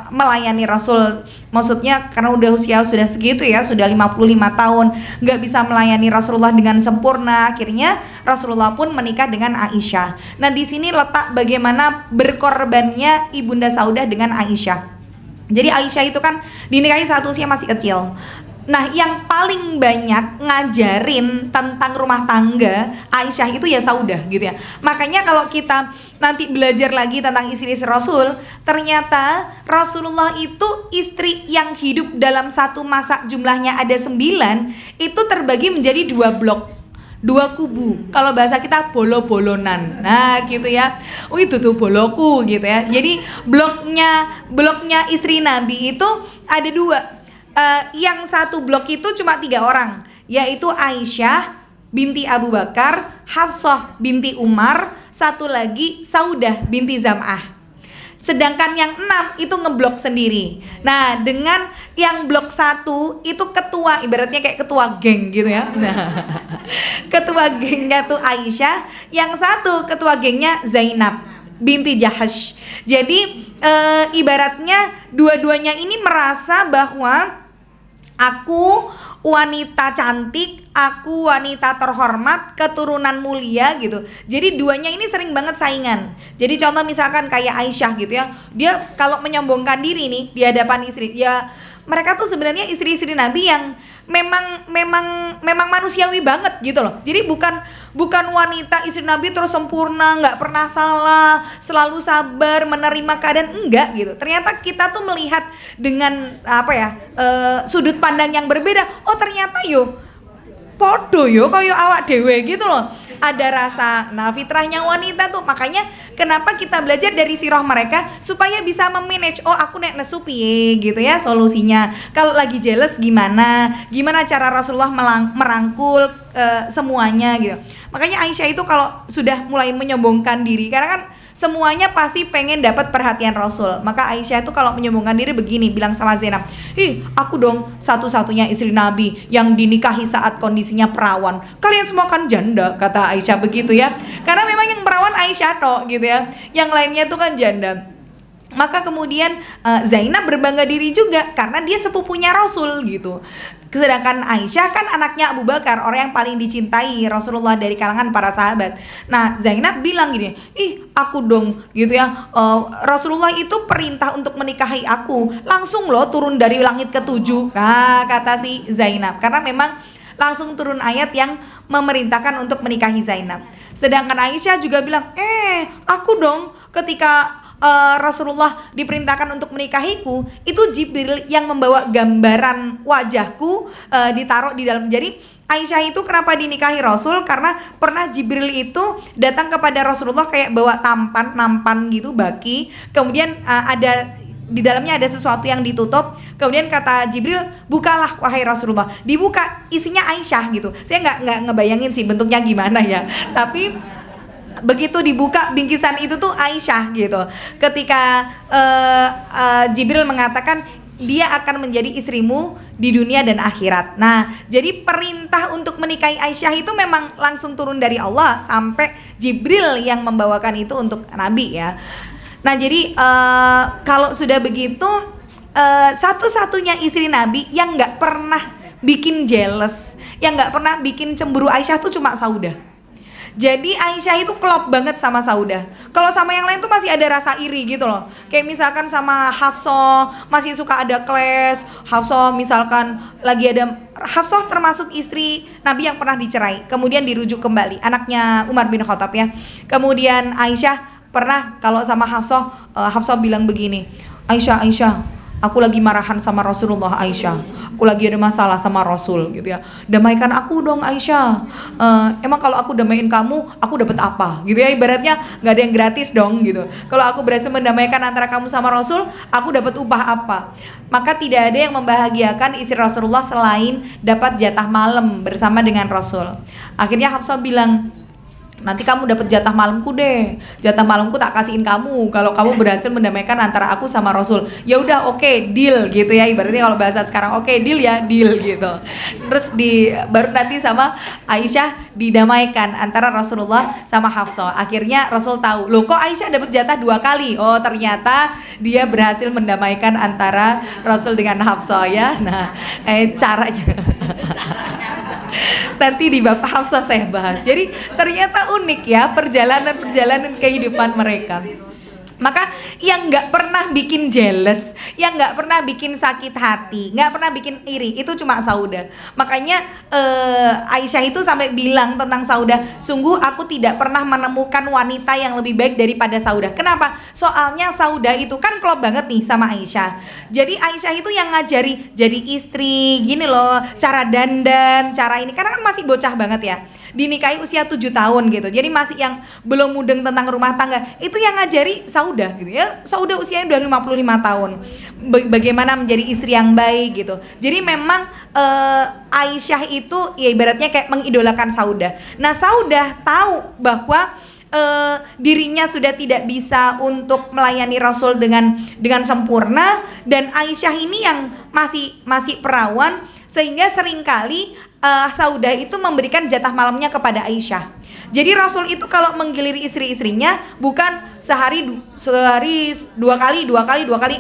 melayani Rasul. Maksudnya karena udah usia sudah segitu ya, sudah 55 tahun, nggak bisa melayani Rasulullah dengan sempurna. Akhirnya Rasulullah pun menikah dengan Aisyah. Nah di sini letak bagaimana berkorbannya Ibunda Saudah dengan Aisyah. Jadi Aisyah itu kan dinikahi saat usia masih kecil. Nah yang paling banyak ngajarin tentang rumah tangga Aisyah itu ya Saudah gitu ya. Makanya kalau kita nanti belajar lagi tentang istri-istri Rasul, ternyata Rasulullah itu istri yang hidup dalam satu masa jumlahnya ada 9, itu terbagi menjadi 2 blok, 2 kubu. Kalau bahasa kita bolo-bolonan. Nah, gitu ya. Oh, itu tuh boloku gitu ya. Jadi bloknya istri Nabi itu ada 2. Yang satu blok itu cuma 3 orang, yaitu Aisyah binti Abu Bakar, Hafsah binti Umar, satu lagi Saudah binti Zam'ah. Sedangkan yang 6 itu ngeblok sendiri. Nah dengan yang blok 1 itu ketua, ibaratnya kayak ketua geng gitu ya. Nah, ketua gengnya tuh Aisyah, yang satu ketua gengnya Zainab binti Jahash. Jadi ibaratnya dua-duanya ini merasa bahwa aku wanita cantik, aku wanita terhormat, keturunan mulia gitu. Jadi duanya ini sering banget saingan. Jadi contoh misalkan kayak Aisyah gitu ya, dia kalau menyombongkan diri nih di hadapan istri, ya mereka tuh sebenarnya istri-istri Nabi yang memang manusiawi banget gitu loh. Jadi bukan wanita istri Nabi terus sempurna, nggak pernah salah, selalu sabar, menerima keadaan, enggak gitu. Ternyata kita tuh melihat dengan sudut pandang yang berbeda. Oh ternyata podo koyo awak dewe gitu loh. Ada rasa, fitrahnya wanita tuh. Makanya kenapa kita belajar dari sirah mereka supaya bisa memanage. Oh aku nek nesu piye gitu ya solusinya. Kalau lagi jealous gimana cara Rasulullah merangkul semuanya gitu. Makanya Aisyah itu kalau sudah mulai menyombongkan diri, karena kan semuanya pasti pengen dapat perhatian Rasul. Maka Aisyah itu kalau menyombongkan diri begini, bilang sama Zainab, aku dong satu-satunya istri Nabi yang dinikahi saat kondisinya perawan. Kalian semua kan janda, kata Aisyah begitu ya. Karena memang yang perawan Aisyah tok gitu ya. Yang lainnya tuh kan janda. Maka kemudian Zainab berbangga diri juga karena dia sepupunya Rasul gitu. Sedangkan Aisyah kan anaknya Abu Bakar, orang yang paling dicintai Rasulullah dari kalangan para sahabat. Nah Zainab bilang gini, aku dong gitu ya, Rasulullah itu perintah untuk menikahi aku, langsung loh turun dari langit ke-7. Nah kata si Zainab, karena memang langsung turun ayat yang memerintahkan untuk menikahi Zainab. Sedangkan Aisyah juga bilang, aku dong ketika Rasulullah diperintahkan untuk menikahiku, itu Jibril yang membawa gambaran wajahku ditaruh di dalam. Jadi Aisyah itu kenapa dinikahi Rasul, karena pernah Jibril itu datang kepada Rasulullah kayak bawa nampan gitu, baki. Kemudian ada di dalamnya ada sesuatu yang ditutup. Kemudian kata Jibril, bukalah wahai Rasulullah. Dibuka, isinya Aisyah gitu. Saya nggak ngebayangin sih bentuknya gimana ya, tapi begitu dibuka bingkisan itu tuh Aisyah gitu. Ketika Jibril mengatakan dia akan menjadi istrimu di dunia dan akhirat. Nah, jadi perintah untuk menikahi Aisyah itu memang langsung turun dari Allah sampai Jibril yang membawakan itu untuk Nabi ya. Nah, jadi kalau sudah begitu satu-satunya istri Nabi yang nggak pernah bikin jealous, yang nggak pernah bikin cemburu Aisyah tuh cuma Saudah. Jadi Aisyah itu klop banget sama Saudah. Kalau sama yang lain tuh masih ada rasa iri gitu loh. Kayak misalkan sama Hafsah masih suka ada clash. Hafsah misalkan lagi ada, Hafsah termasuk istri Nabi yang pernah dicerai, kemudian dirujuk kembali, anaknya Umar bin Khattab ya. Kemudian Aisyah pernah kalau sama Hafsah, Hafsah bilang begini, Aisyah, aku lagi marahan sama Rasulullah Aisyah, aku lagi ada masalah sama Rasul gitu ya. Damaikan aku dong Aisyah. Emang kalau aku damaiin kamu, aku dapat apa? Gitu ya, ibaratnya nggak ada yang gratis dong gitu. Kalau aku berhasil mendamaikan antara kamu sama Rasul, aku dapat upah apa? Maka tidak ada yang membahagiakan istri Rasulullah selain dapat jatah malam bersama dengan Rasul. Akhirnya Hafsah bilang, nanti kamu dapat jatah malamku deh, jatah malamku tak kasihin kamu kalau kamu berhasil mendamaikan antara aku sama Rasul. Ya udah, oke, deal gitu ya, ibaratnya kalau bahasa sekarang, oke, deal ya, deal gitu. Terus baru nanti sama Aisyah didamaikan antara Rasulullah sama Hafsah. Akhirnya Rasul tahu, loh kok Aisyah dapat jatah 2 kali? Oh ternyata dia berhasil mendamaikan antara Rasul dengan Hafsah ya. Nah caranya nanti di bab Hafsah saya bahas. Jadi ternyata unik ya perjalanan kehidupan mereka. Maka yang nggak pernah bikin jealous, yang nggak pernah bikin sakit hati, nggak pernah bikin iri, itu cuma Saudah. Makanya Aisyah itu sampai bilang tentang Saudah, sungguh aku tidak pernah menemukan wanita yang lebih baik daripada Saudah. Kenapa? Soalnya Saudah itu kan klop banget nih sama Aisyah. Jadi Aisyah itu yang ngajari jadi istri, gini loh, cara dandan, cara ini, karena kan masih bocah banget ya. Dinikahi usia 7 tahun gitu. Jadi masih yang belum mudeng tentang rumah tangga. Itu yang ngajari Saudah gitu ya. Saudah usianya udah 55 tahun. Bagaimana menjadi istri yang baik gitu. Jadi memang Aisyah itu ya ibaratnya kayak mengidolakan Saudah. Nah, Saudah tahu bahwa dirinya sudah tidak bisa untuk melayani Rasul dengan sempurna, dan Aisyah ini yang masih perawan, sehingga seringkali Saudah itu memberikan jatah malamnya kepada Aisyah. Jadi Rasul itu kalau menggiliri istri-istrinya bukan sehari 2 kali,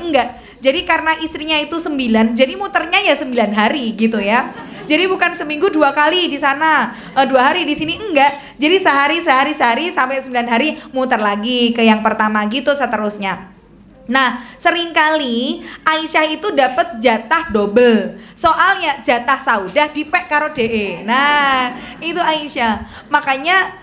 enggak. Jadi karena istrinya itu 9, jadi muternya ya 9 hari gitu ya. Jadi bukan seminggu 2 kali di sana, 2 hari di sini, enggak. Jadi sehari sampai 9 hari muter lagi ke yang pertama gitu seterusnya. Nah, seringkali Aisyah itu dapat jatah double. Soalnya jatah Saudah dipek karo DE. Nah, itu Aisyah. Makanya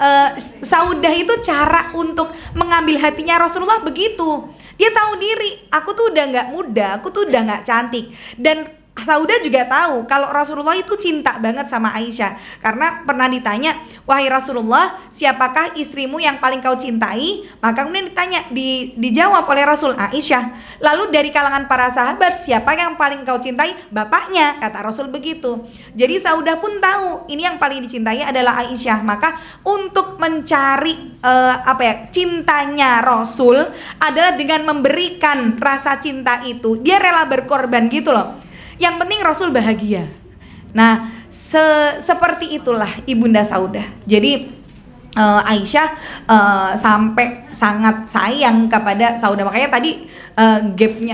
Saudah itu cara untuk mengambil hatinya Rasulullah begitu. Dia tahu diri, aku tuh udah gak muda, aku tuh udah gak cantik. Dan Saudah juga tahu kalau Rasulullah itu cinta banget sama Aisyah. Karena pernah ditanya, wahai Rasulullah, siapakah istrimu yang paling kau cintai? Maka kemudian dijawab oleh Rasul, Aisyah. Lalu dari kalangan para sahabat, siapa yang paling kau cintai? Bapaknya, kata Rasul begitu. Jadi Saudah pun tahu ini yang paling dicintai adalah Aisyah. Maka untuk mencari cintanya Rasul adalah dengan memberikan rasa cinta itu. Dia rela berkorban gitu loh. Yang penting Rasul bahagia. Nah, seperti itulah Ibunda Saudah. Jadi Aisyah sampai sangat sayang kepada Saudah. Makanya tadi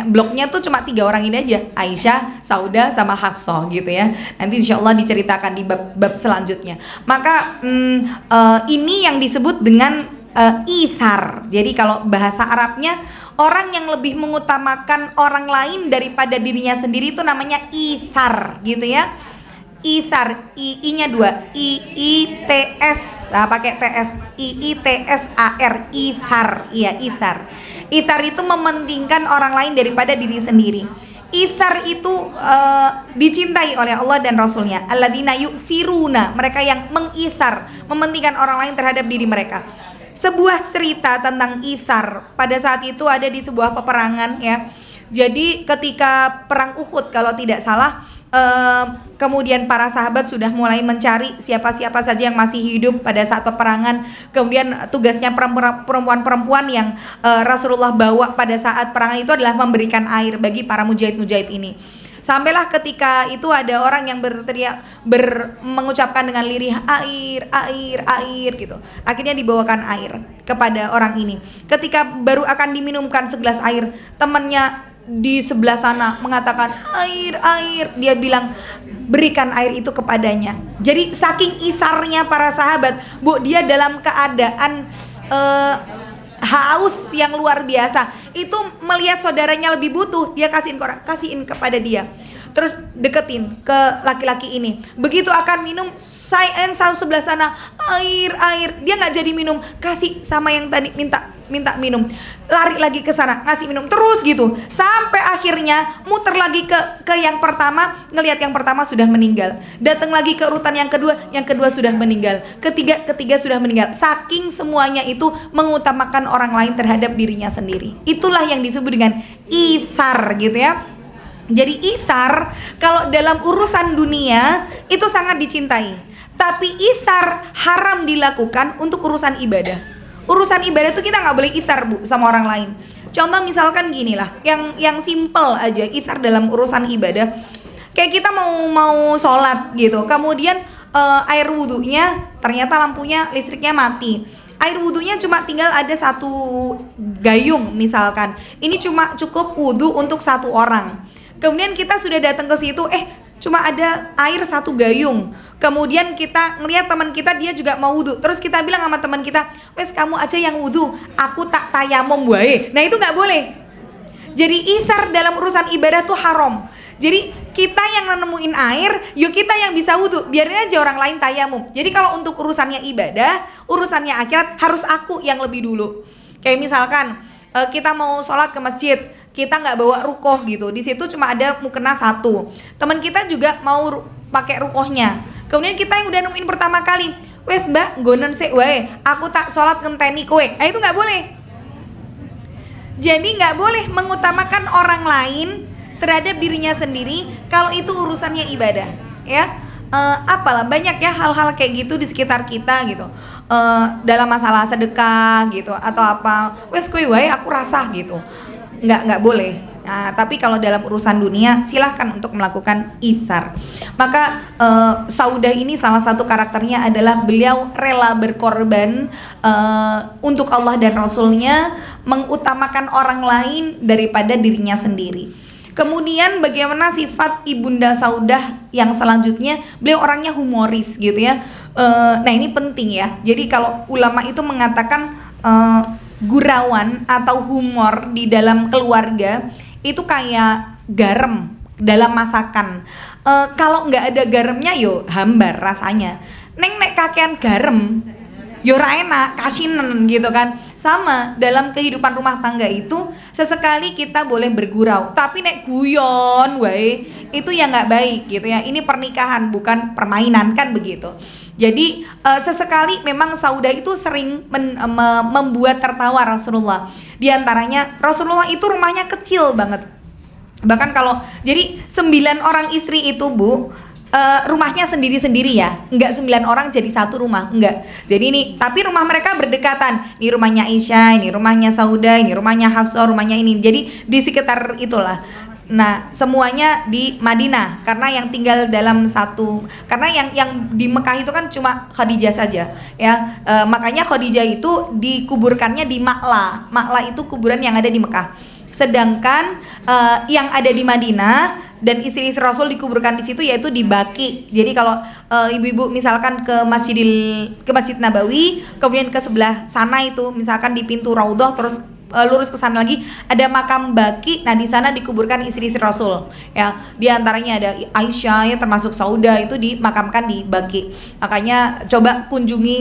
bloknya tuh cuma 3 orang ini aja, Aisyah, Saudah, sama Hafsah gitu ya. Nanti insya Allah diceritakan di bab selanjutnya. Maka ini yang disebut dengan ithar. Jadi kalau bahasa Arabnya, orang yang lebih mengutamakan orang lain daripada dirinya sendiri itu namanya ithar gitu ya. Ithar, I-nya 2, I-I-T-S, pakai T-S, I-I-T-S-A-R, ithar, iya ithar. Ithar itu mementingkan orang lain daripada diri sendiri. Ithar itu dicintai oleh Allah dan Rasulnya. Alladzina yu'thiruna, mereka yang mengithar, mementingkan orang lain terhadap diri mereka. Sebuah cerita tentang ithar pada saat itu ada di sebuah peperangan ya. Jadi ketika perang Uhud kalau tidak salah, kemudian para sahabat sudah mulai mencari siapa-siapa saja yang masih hidup pada saat peperangan. Kemudian tugasnya perempuan-perempuan yang Rasulullah bawa pada saat perangan itu adalah memberikan air bagi para mujahid-mujahid ini. Sampailah ketika itu ada orang yang berteriak, mengucapkan dengan lirih, air, air, air gitu. Akhirnya dibawakan air kepada orang ini. Ketika baru akan diminumkan segelas air, temannya di sebelah sana mengatakan air, air. Dia bilang berikan air itu kepadanya. Jadi saking itharnya para sahabat, dia dalam keadaan haus yang luar biasa, itu melihat saudaranya lebih butuh, dia kasihin kepada dia. Terus deketin ke laki-laki ini. Begitu akan minum, yang sebelah sana air, air. Dia nggak jadi minum, kasih sama yang tadi minta minum. Lari lagi ke sana, ngasih minum terus gitu. Sampai akhirnya muter lagi ke yang pertama, ngelihat yang pertama sudah meninggal. Datang lagi ke urutan yang kedua sudah meninggal. Ketiga sudah meninggal. Saking semuanya itu mengutamakan orang lain terhadap dirinya sendiri. Itulah yang disebut dengan ithar gitu ya. Jadi ithar kalau dalam urusan dunia itu sangat dicintai. Tapi ithar haram dilakukan untuk urusan ibadah. Urusan ibadah tuh kita nggak boleh ithar bu sama orang lain. Contoh misalkan gini lah, yang simple aja ithar dalam urusan ibadah. Kayak kita mau sholat gitu, kemudian air wudhunya ternyata lampunya listriknya mati. Air wudhunya cuma tinggal ada 1 gayung misalkan. Ini cuma cukup wudhu untuk 1 orang. Kemudian kita sudah datang ke situ, cuma ada air 1 gayung. Kemudian kita ngelihat teman kita dia juga mau wudhu, terus kita bilang sama teman kita, wes kamu aja yang wudhu, aku tak tayamum wae. Nah itu nggak boleh. Jadi ithar dalam urusan ibadah tuh haram. Jadi kita yang nemuin air, yuk kita yang bisa wudhu, biarin aja orang lain tayamum. Jadi kalau untuk urusannya ibadah, urusannya akhirat harus aku yang lebih dulu. Kayak misalkan kita mau sholat ke masjid, kita nggak bawa rukoh gitu, di situ cuma ada mukena 1. Teman kita juga mau pakai rukohnya. Kemudian kita yang udah nemuin pertama kali, wes mbak gonen sik wae, aku tak sholat ngenteni kowe. Nah itu nggak boleh. Jadi nggak boleh mengutamakan orang lain terhadap dirinya sendiri kalau itu urusannya ibadah, ya. Apalah banyak ya hal-hal kayak gitu di sekitar kita gitu. Dalam masalah sedekah gitu atau apa, wes kowe wae aku rasa gitu. Nggak boleh. Nah, tapi kalau dalam urusan dunia silahkan untuk melakukan ithar. Maka Saudah ini salah satu karakternya adalah beliau rela berkorban untuk Allah dan Rasulnya, mengutamakan orang lain daripada dirinya sendiri. Kemudian bagaimana sifat Ibunda Saudah yang selanjutnya, beliau orangnya humoris gitu ya. Nah ini penting ya. Jadi kalau ulama itu mengatakan gurauan atau humor di dalam keluarga itu kayak garam dalam masakan. Kalau nggak ada garamnya yo hambar rasanya. Nek kakean garam yo ra enak, kasinen gitu kan. Sama dalam kehidupan rumah tangga itu sesekali kita boleh bergurau, tapi nek guyon wae itu ya nggak baik gitu ya. Ini pernikahan bukan permainan kan begitu. Jadi sesekali memang Saudah itu sering membuat tertawa Rasulullah. Di antaranya Rasulullah itu rumahnya kecil banget. Bahkan kalau jadi 9 orang istri itu bu, rumahnya sendiri-sendiri ya, enggak 9 orang jadi satu rumah, enggak. Jadi ini, tapi rumah mereka berdekatan. Ini rumahnya Aisyah, ini rumahnya Saudah, ini rumahnya Hafsah, rumahnya ini. Jadi di sekitar itulah. Nah semuanya di Madinah karena yang tinggal dalam satu, karena yang di Mekah itu kan cuma Khadijah saja ya. Makanya Khadijah itu dikuburkannya di Ma'la. Ma'la itu kuburan yang ada di Mekah. Sedangkan yang ada di Madinah dan istri-istri Rasul dikuburkan di situ yaitu di Baqi. Jadi kalau ibu-ibu misalkan ke Masjid Nabawi, kemudian ke sebelah sana itu misalkan di pintu Raudhah terus lurus ke sana lagi ada makam Baqi. Nah di sana dikuburkan istri-istri Rasul ya. Di antaranya ada Aisyah ya, termasuk Saudah itu dimakamkan di Baqi. Makanya coba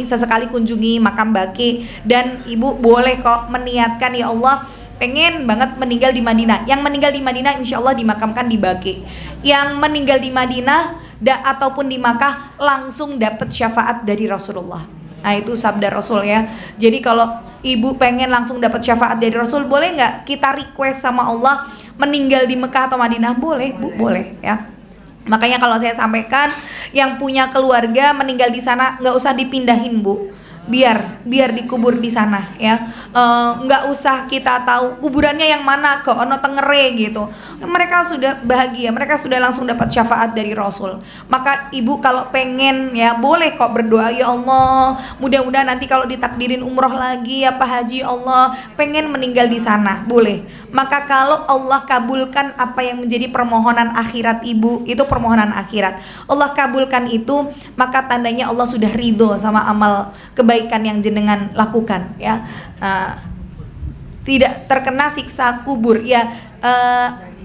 sesekali kunjungi makam Baqi. Dan ibu boleh kok meniatkan, ya Allah pengen banget meninggal di Madinah. Yang meninggal di Madinah insya Allah dimakamkan di Baqi. Yang meninggal di Madinah ataupun di Makkah langsung dapat syafaat dari Rasulullah. Nah itu sabda Rasul ya. Jadi kalau ibu pengen langsung dapat syafaat dari Rasul, boleh nggak kita request sama Allah meninggal di Mekah atau Madinah? Boleh bu, boleh ya. Makanya kalau saya sampaikan yang punya keluarga meninggal di sana nggak usah dipindahin bu, biar dikubur di sana ya. Nggak usah kita tahu kuburannya yang mana, ke ono tengere gitu. Mereka sudah bahagia, mereka sudah langsung dapat syafaat dari Rasul. Maka ibu kalau pengen ya boleh kok berdoa, ya Allah mudah-mudahan nanti kalau ditakdirin umroh lagi apa haji, Allah pengen meninggal di sana, boleh. Maka kalau Allah kabulkan apa yang menjadi permohonan akhirat ibu, itu permohonan akhirat, Allah kabulkan itu, maka tandanya Allah sudah ridho sama amal kebaikan yang jenengan lakukan ya. Tidak terkena siksa kubur ya.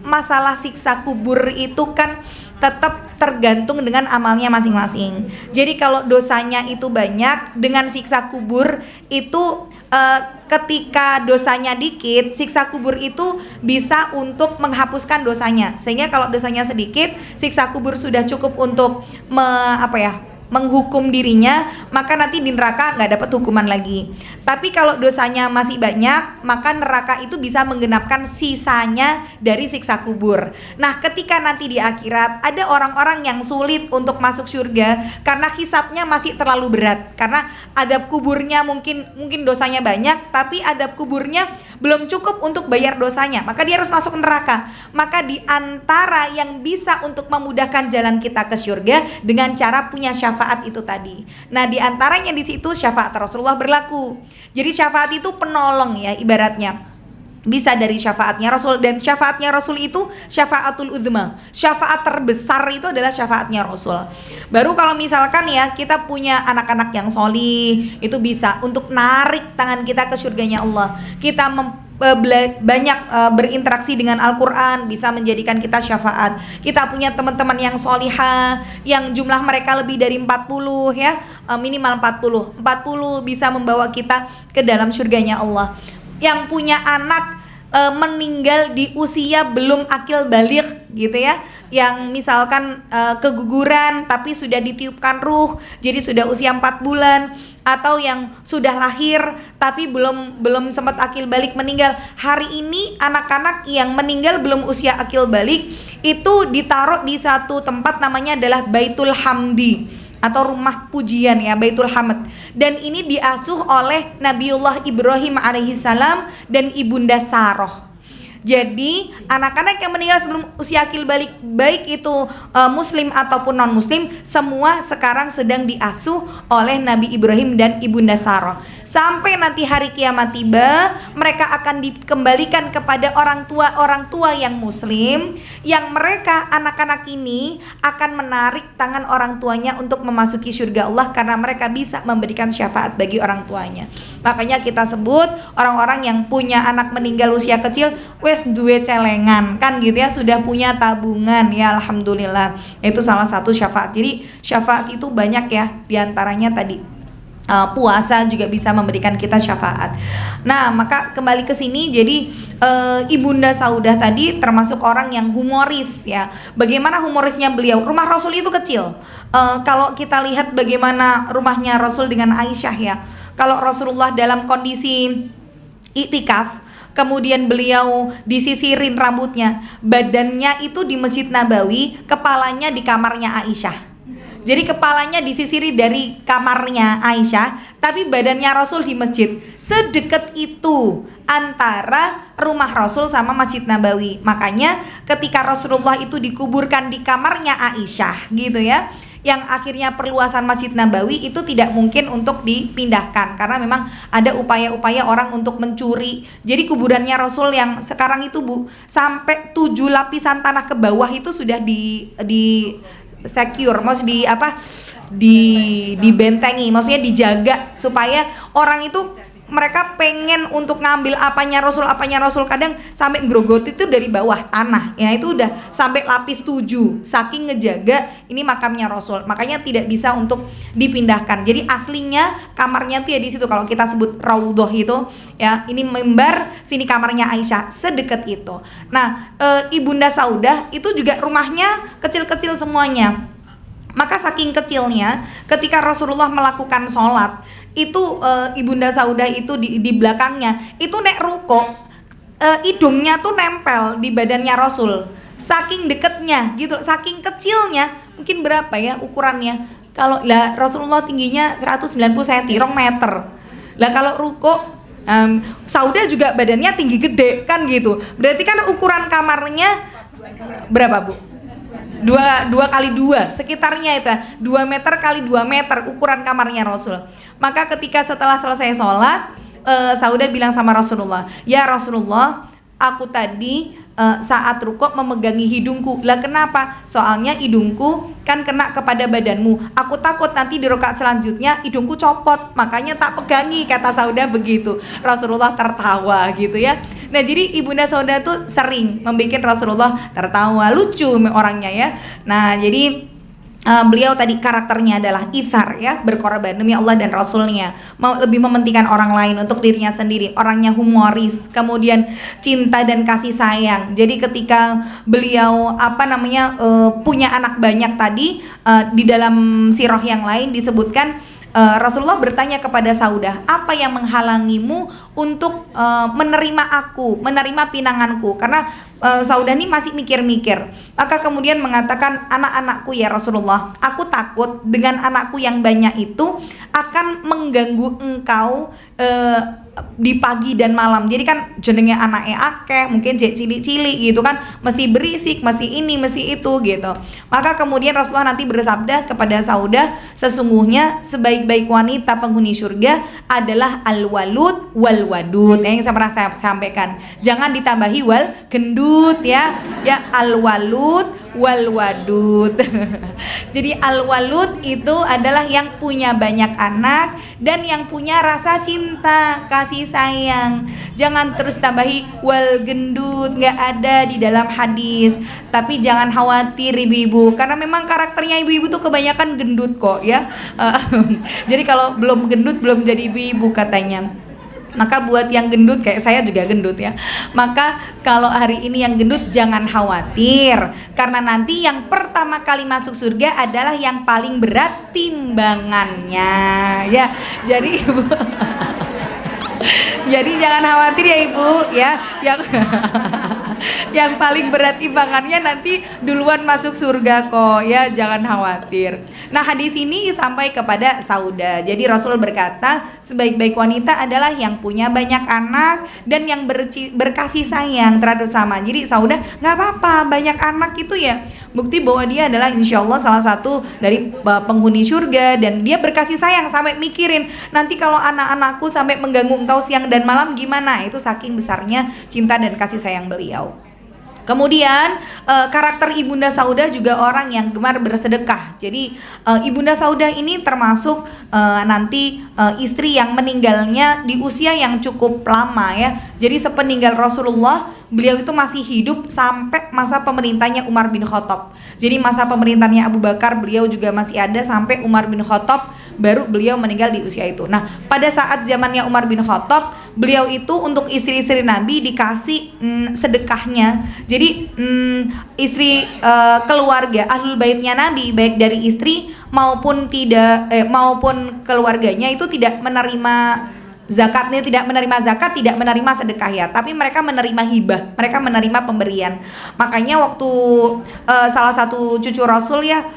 Masalah siksa kubur itu kan tetap tergantung dengan amalnya masing-masing. Jadi kalau dosanya itu banyak, dengan siksa kubur itu ketika dosanya dikit, siksa kubur itu bisa untuk menghapuskan dosanya. Sehingga kalau dosanya sedikit, siksa kubur sudah cukup untuk menghukum dirinya, maka nanti di neraka nggak dapat hukuman lagi. Tapi kalau dosanya masih banyak, maka neraka itu bisa menggenapkan sisanya dari siksa kubur. Nah, ketika nanti di akhirat ada orang-orang yang sulit untuk masuk surga karena hisabnya masih terlalu berat, karena adab kuburnya mungkin dosanya banyak, tapi adab kuburnya belum cukup untuk bayar dosanya, maka dia harus masuk neraka. Maka di antara yang bisa untuk memudahkan jalan kita ke surga dengan cara punya syafaat itu tadi. Nah, di antaranya di situ syafaat Rasulullah berlaku. Jadi syafaat itu penolong ya ibaratnya. Bisa dari syafaatnya Rasul, dan syafaatnya Rasul itu syafaatul udzma. Syafaat terbesar itu adalah syafaatnya Rasul. Baru kalau misalkan ya kita punya anak-anak yang solih, itu bisa untuk narik tangan kita ke surganya Allah. Kita banyak berinteraksi dengan Al-Quran bisa menjadikan kita syafaat. Kita punya teman-teman yang solihah yang jumlah mereka lebih dari 40 ya, minimal 40 bisa membawa kita ke dalam surganya Allah. Yang punya anak meninggal di usia belum akil baligh gitu ya, yang misalkan keguguran tapi sudah ditiupkan ruh, jadi sudah usia 4 bulan, atau yang sudah lahir tapi belum sempat akil balik meninggal. Hari ini anak-anak yang meninggal belum usia akil balik itu ditaruh di satu tempat namanya adalah Baitul Hamdi atau rumah pujian ya, Baitul Hamd. Dan ini diasuh oleh Nabiullah Ibrahim alaihissalam dan ibunda Sarah. Jadi anak-anak yang meninggal sebelum usia akil balik, baik itu muslim ataupun non muslim, semua sekarang sedang diasuh oleh Nabi Ibrahim dan ibunda Sarah. Sampai nanti hari kiamat tiba, mereka akan dikembalikan kepada orang tua yang muslim, yang mereka anak-anak ini akan menarik tangan orang tuanya untuk memasuki surga Allah karena mereka bisa memberikan syafaat bagi orang tuanya. Makanya kita sebut orang-orang yang punya anak meninggal usia kecil wes duwe celengan kan gitu ya, sudah punya tabungan ya, alhamdulillah. Itu salah satu syafaat. Jadi syafaat itu banyak ya, diantaranya tadi puasa juga bisa memberikan kita syafaat. Nah, maka kembali ke sini, jadi ibunda Saudah tadi termasuk orang yang humoris ya. Bagaimana humorisnya beliau? Rumah Rasul itu kecil. Kalau kita lihat bagaimana rumahnya Rasul dengan Aisyah ya. Kalau Rasulullah dalam kondisi iktikaf, kemudian beliau disisirin rambutnya, badannya itu di Masjid Nabawi, kepalanya di kamarnya Aisyah. Jadi kepalanya disisiri dari kamarnya Aisyah, tapi badannya Rasul di masjid. Sedekat itu antara rumah Rasul sama Masjid Nabawi. Makanya ketika Rasulullah itu dikuburkan di kamarnya Aisyah gitu ya, yang akhirnya perluasan Masjid Nabawi itu tidak mungkin untuk dipindahkan karena memang ada upaya-upaya orang untuk mencuri. Jadi kuburannya Rasul yang sekarang itu sampai 7 lapisan tanah ke bawah itu sudah di secure, maksudnya dibentengi, maksudnya dijaga supaya orang itu mereka pengen untuk ngambil apanya Rasul kadang sampai ngerogot itu dari bawah tanah. Ya itu udah sampai lapis 7 saking ngejaga ini makamnya Rasul. Makanya tidak bisa untuk dipindahkan. Jadi aslinya kamarnya tuh ya di situ, kalau kita sebut raudhah itu ya, ini mimbar, sini kamarnya Aisyah, sedekat itu. Nah, ibunda Saudah itu juga rumahnya kecil-kecil semuanya. Maka saking kecilnya ketika Rasulullah melakukan sholat itu ibunda Saudah itu di belakangnya itu nek ruko, hidungnya tuh nempel di badannya Rasul, saking deketnya gitu, saking kecilnya. Mungkin berapa ya ukurannya, kalau lah Rasulullah tingginya 190 cm, 2 meter lah. Kalau ruko Saudah juga badannya tinggi gede kan gitu, berarti kan ukuran kamarnya berapa Bu? 2 kali 2 sekitarnya itu 2 meter kali 2 meter ukuran kamarnya Rasul. Maka ketika setelah selesai sholat, Saudah bilang sama Rasulullah, ya Rasulullah, aku tadi saat rukuk memegangi hidungku. Lah kenapa? Soalnya hidungku kan kena kepada badanmu, aku takut nanti di rakaat selanjutnya hidungku copot, makanya tak pegangi, kata Saudah begitu. Rasulullah tertawa gitu ya. Nah jadi ibunda Saudah tuh sering membuat Rasulullah tertawa, lucu orangnya ya. Nah jadi beliau tadi karakternya adalah ithar ya, berkorban demi Allah dan Rasulnya, mau lebih mementingkan orang lain untuk dirinya sendiri, orangnya humoris, kemudian cinta dan kasih sayang. Jadi ketika beliau punya anak banyak tadi, di dalam sirah yang lain disebutkan Rasulullah bertanya kepada Saudah, apa yang menghalangimu untuk menerima aku, menerima pinanganku? Karena Saudah ini masih mikir-mikir. Maka kemudian mengatakan, anak-anakku ya Rasulullah, aku takut dengan anakku yang banyak itu akan mengganggu engkau di pagi dan malam. Jadi kan jenenge anaknya akeh, mungkin cilik-cilik gitu kan, mesti berisik, mesti ini, mesti itu gitu. Maka kemudian Rasulullah nanti bersabda kepada Saudah, sesungguhnya sebaik-baik wanita penghuni surga adalah al-walud wal wadud. Yang saya pernah saya sampaikan. Jangan ditambahi wal gendut ya. Ya al-walud wal wadud. Jadi al walud itu adalah yang punya banyak anak dan yang punya rasa cinta, kasih sayang. Jangan terus tambahi wal gendut, nggak ada di dalam hadis. Tapi jangan khawatir ibu-ibu, karena memang karakternya ibu-ibu tuh kebanyakan gendut kok ya. Jadi kalau belum gendut belum jadi ibu-ibu katanya. Maka buat yang gendut, kayak saya juga gendut ya, maka kalau hari ini yang gendut jangan khawatir, karena nanti yang pertama kali masuk surga adalah yang paling berat timbangannya ya. Jadi ibu jadi jangan khawatir ya ibu ya, yang paling berat timbangannya nanti duluan masuk surga kok ya, jangan khawatir. Nah hadis ini sampai kepada Saudah. Jadi Rasul berkata, sebaik-baik wanita adalah yang punya banyak anak dan yang berkasih sayang terhadap sama. Jadi Saudah, nggak apa-apa banyak anak itu ya, bukti bahwa dia adalah insya Allah salah satu dari penghuni surga, dan dia berkasih sayang sampai mikirin nanti kalau anak-anakku sampai mengganggu engkau siang dan malam gimana. Itu saking besarnya cinta dan kasih sayang beliau. Kemudian karakter Ibunda Saudah juga orang yang gemar bersedekah. Jadi Ibunda Saudah ini termasuk nanti istri yang meninggalnya di usia yang cukup lama ya. Jadi sepeninggal Rasulullah, beliau itu masih hidup sampai masa pemerintahnya Umar bin Khattab. Jadi masa pemerintahnya Abu Bakar beliau juga masih ada sampai Umar bin Khattab, baru beliau meninggal di usia itu. Nah pada saat zamannya Umar bin Khattab, beliau itu untuk istri-istri Nabi dikasih sedekahnya. Jadi istri keluarga ahlul baitnya Nabi, baik dari istri maupun maupun keluarganya itu tidak menerima zakatnya, tidak menerima zakat, tidak menerima sedekah ya, tapi mereka menerima hibah, mereka menerima pemberian. Makanya waktu salah satu cucu Rasul ya,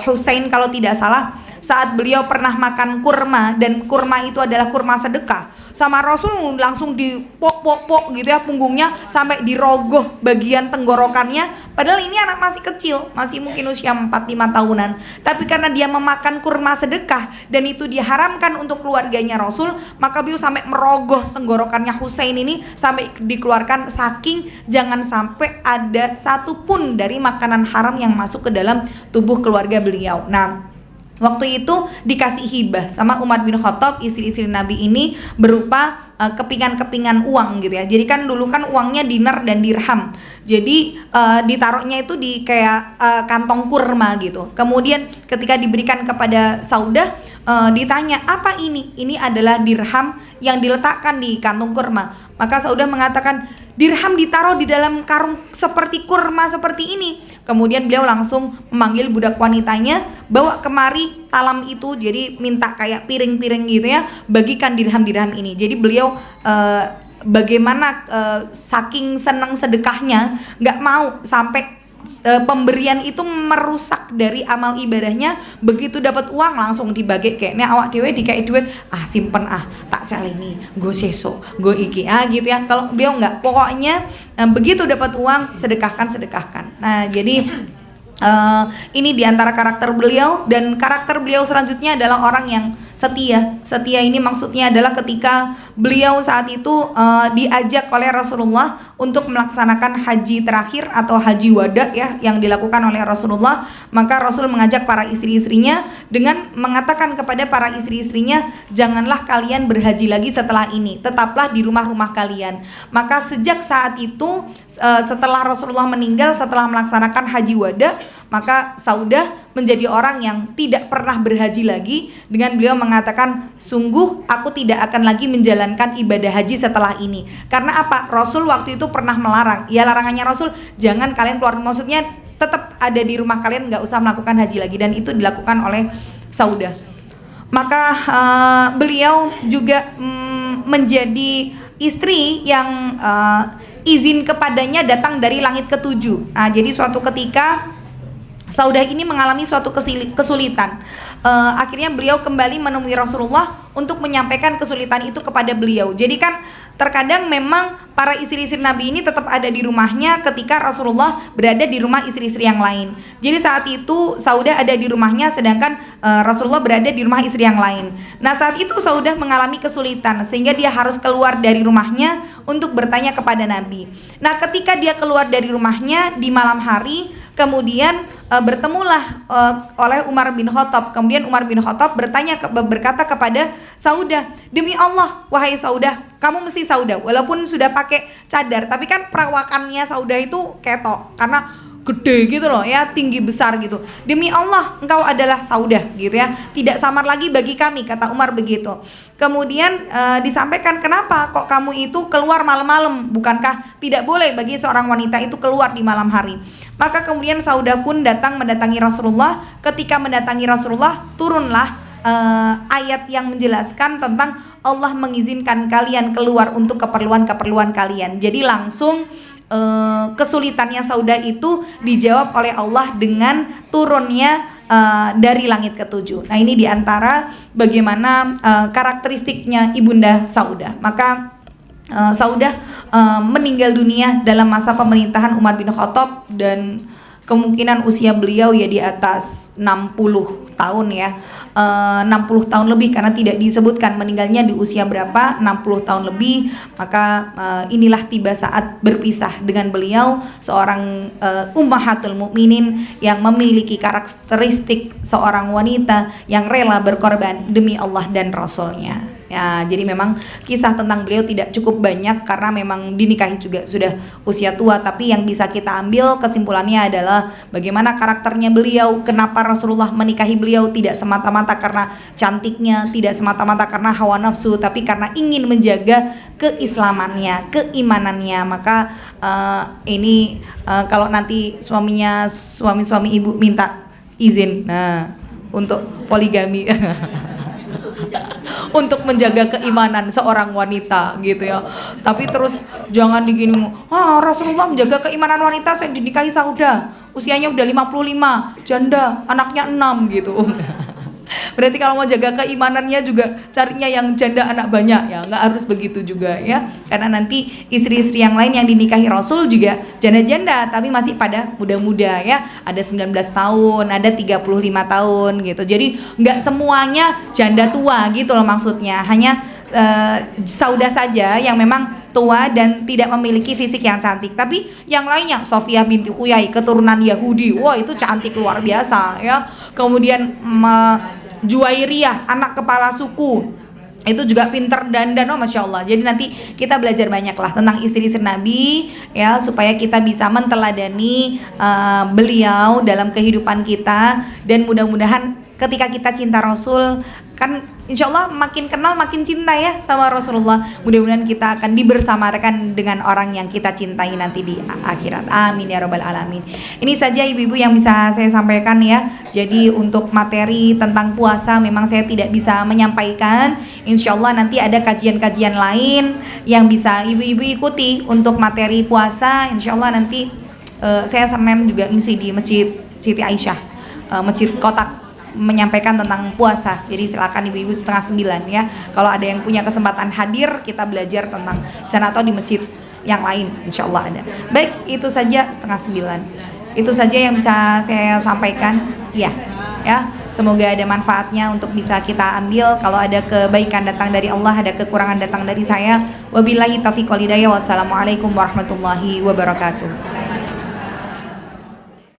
Husain kalau tidak salah, saat beliau pernah makan kurma, dan kurma itu adalah kurma sedekah, sama Rasul langsung dipok-pok gitu ya punggungnya, sampai dirogoh bagian tenggorokannya, padahal ini anak masih kecil, masih mungkin usia 4-5 tahunan, tapi karena dia memakan kurma sedekah dan itu diharamkan untuk keluarganya Rasul, maka beliau sampai merogoh tenggorokannya Husain ini sampai dikeluarkan, saking jangan sampai ada satupun dari makanan haram yang masuk ke dalam tubuh keluarga beliau. Nah waktu itu dikasih hibah sama Umar bin Khattab istri-istri Nabi ini berupa kepingan-kepingan uang gitu ya. Jadi kan dulu kan uangnya dinar dan dirham. Jadi ditaruhnya itu di kayak kantong kurma gitu. Kemudian ketika diberikan kepada Saudah, ditanya, apa ini? Ini adalah dirham yang diletakkan di kantong kurma. Maka Saudah mengatakan, dirham ditaruh di dalam karung seperti kurma seperti ini. Kemudian beliau langsung memanggil budak wanitanya, bawa kemari talam itu, jadi minta kayak piring-piring gitu ya, bagikan dirham-dirham ini. Jadi beliau bagaimana saking senang sedekahnya, nggak mau sampai pemberian itu merusak dari amal ibadahnya. Begitu dapat uang langsung dibagi, kayaknya awak dewe dikai duit, simpen tak caleni, go seso, go iki gitu ya. Kalau beliau nggak, pokoknya begitu dapat uang sedekahkan. Nah jadi ini diantara karakter beliau. Dan karakter beliau selanjutnya adalah orang yang setia. Setia ini maksudnya adalah ketika beliau saat itu diajak oleh Rasulullah untuk melaksanakan haji terakhir atau haji wada ya, yang dilakukan oleh Rasulullah, maka Rasul mengajak para istri-istrinya dengan mengatakan kepada para istri-istrinya, janganlah kalian berhaji lagi setelah ini, tetaplah di rumah-rumah kalian. Maka sejak saat itu setelah Rasulullah meninggal, setelah melaksanakan haji wada, Maka Saudah menjadi orang yang tidak pernah berhaji lagi dengan beliau mengatakan, sungguh aku tidak akan lagi menjalankan ibadah haji setelah ini. Karena apa? Rasul waktu itu pernah melarang. Ya, larangannya Rasul, jangan kalian keluar, maksudnya tetap ada di rumah kalian, nggak usah melakukan haji lagi, dan itu dilakukan oleh Saudah. Maka beliau juga menjadi istri yang izin kepadanya datang dari langit ketujuh. Nah, jadi suatu ketika Saudah ini mengalami suatu kesulitan. Akhirnya beliau kembali menemui Rasulullah untuk menyampaikan kesulitan itu kepada beliau. Jadi kan terkadang memang para istri-istri Nabi ini tetap ada di rumahnya ketika Rasulullah berada di rumah istri-istri yang lain. Jadi saat itu Saudah ada di rumahnya sedangkan Rasulullah berada di rumah istri yang lain. Nah, saat itu Saudah mengalami kesulitan sehingga dia harus keluar dari rumahnya untuk bertanya kepada Nabi. Nah, ketika dia keluar dari rumahnya di malam hari, kemudian bertemulah oleh Umar bin Khattab. Kemudian Umar bin Khattab berkata kepada Saudah, demi Allah wahai Saudah, kamu mesti Saudah walaupun sudah pakai cadar, tapi kan perawakannya Saudah itu ketok karena gede gitu loh ya, tinggi besar gitu. Demi Allah engkau adalah Saudah gitu ya, tidak samar lagi bagi kami, kata Umar begitu. Kemudian disampaikan, kenapa kok kamu itu keluar malam-malam, bukankah tidak boleh bagi seorang wanita itu keluar di malam hari? Maka kemudian Saudah pun mendatangi Rasulullah. Ketika mendatangi Rasulullah, turunlah ayat yang menjelaskan tentang Allah mengizinkan kalian keluar untuk keperluan-keperluan kalian. Jadi langsung kesulitannya Saudah itu dijawab oleh Allah dengan turunnya dari langit ketujuh. Nah, ini diantara bagaimana karakteristiknya ibunda Saudah. Maka Saudah meninggal dunia dalam masa pemerintahan Umar bin Khattab dan kemungkinan usia beliau ya di atas 60 tahun ya, 60 tahun lebih karena tidak disebutkan meninggalnya di usia berapa, 60 tahun lebih. Maka inilah tiba saat berpisah dengan beliau, seorang ummahatul mukminin yang memiliki karakteristik seorang wanita yang rela berkorban demi Allah dan Rasulnya. Ya, jadi memang kisah tentang beliau tidak cukup banyak karena memang dinikahi juga sudah usia tua, tapi yang bisa kita ambil kesimpulannya adalah bagaimana karakternya beliau, kenapa Rasulullah menikahi beliau tidak semata-mata karena cantiknya, tidak semata-mata karena hawa nafsu, tapi karena ingin menjaga keislamannya, keimanannya. Maka ini kalau nanti suami-suami ibu minta izin untuk poligami untuk menjaga keimanan seorang wanita gitu ya. Tapi terus jangan digini, Rasulullah menjaga keimanan wanita saya dinikahi Saudah, usianya udah 55, janda, anaknya 6 gitu. Berarti kalau mau jaga keimanannya juga carinya yang janda anak banyak ya, nggak harus begitu juga ya. Karena nanti istri-istri yang lain yang dinikahi Rasul juga janda-janda tapi masih pada muda-muda ya. Ada 19 tahun, ada 35 tahun gitu. Jadi nggak semuanya janda tua gitu loh maksudnya. Hanya Saudah saja yang memang tua dan tidak memiliki fisik yang cantik. Tapi yang lainnya, Sofia binti Huyai, keturunan Yahudi, wah itu cantik luar biasa ya. Kemudian Juwairiyah, anak kepala suku, itu juga pinter dandan, Masya Allah. Jadi nanti kita belajar banyak lah tentang istri-istri Nabi ya, supaya kita bisa menteladani beliau dalam kehidupan kita. Dan mudah-mudahan ketika kita cinta Rasul, kan insya Allah makin kenal makin cinta ya sama Rasulullah. Mudah-mudahan kita akan dibersamakan dengan orang yang kita cintai nanti di akhirat. Amin ya rabbal alamin. Ini saja ibu-ibu yang bisa saya sampaikan ya. Jadi untuk materi tentang puasa memang saya tidak bisa menyampaikan. Insya Allah nanti ada kajian-kajian lain yang bisa ibu-ibu ikuti untuk materi puasa. Insya Allah nanti saya Senin juga ngisi di Masjid Siti Aisyah, Masjid Kotak, menyampaikan tentang puasa. Jadi silakan ibu-ibu 8:30 ya. Kalau ada yang punya kesempatan hadir, kita belajar tentang sana atau di masjid yang lain, insya Allah ada. Baik, itu saja 8:30. Itu saja yang bisa saya sampaikan. Ya, semoga ada manfaatnya untuk bisa kita ambil. Kalau ada kebaikan datang dari Allah, ada kekurangan datang dari saya. Wabillahi taufiq wal hidayah. Wassalamualaikum warahmatullahi wabarakatuh.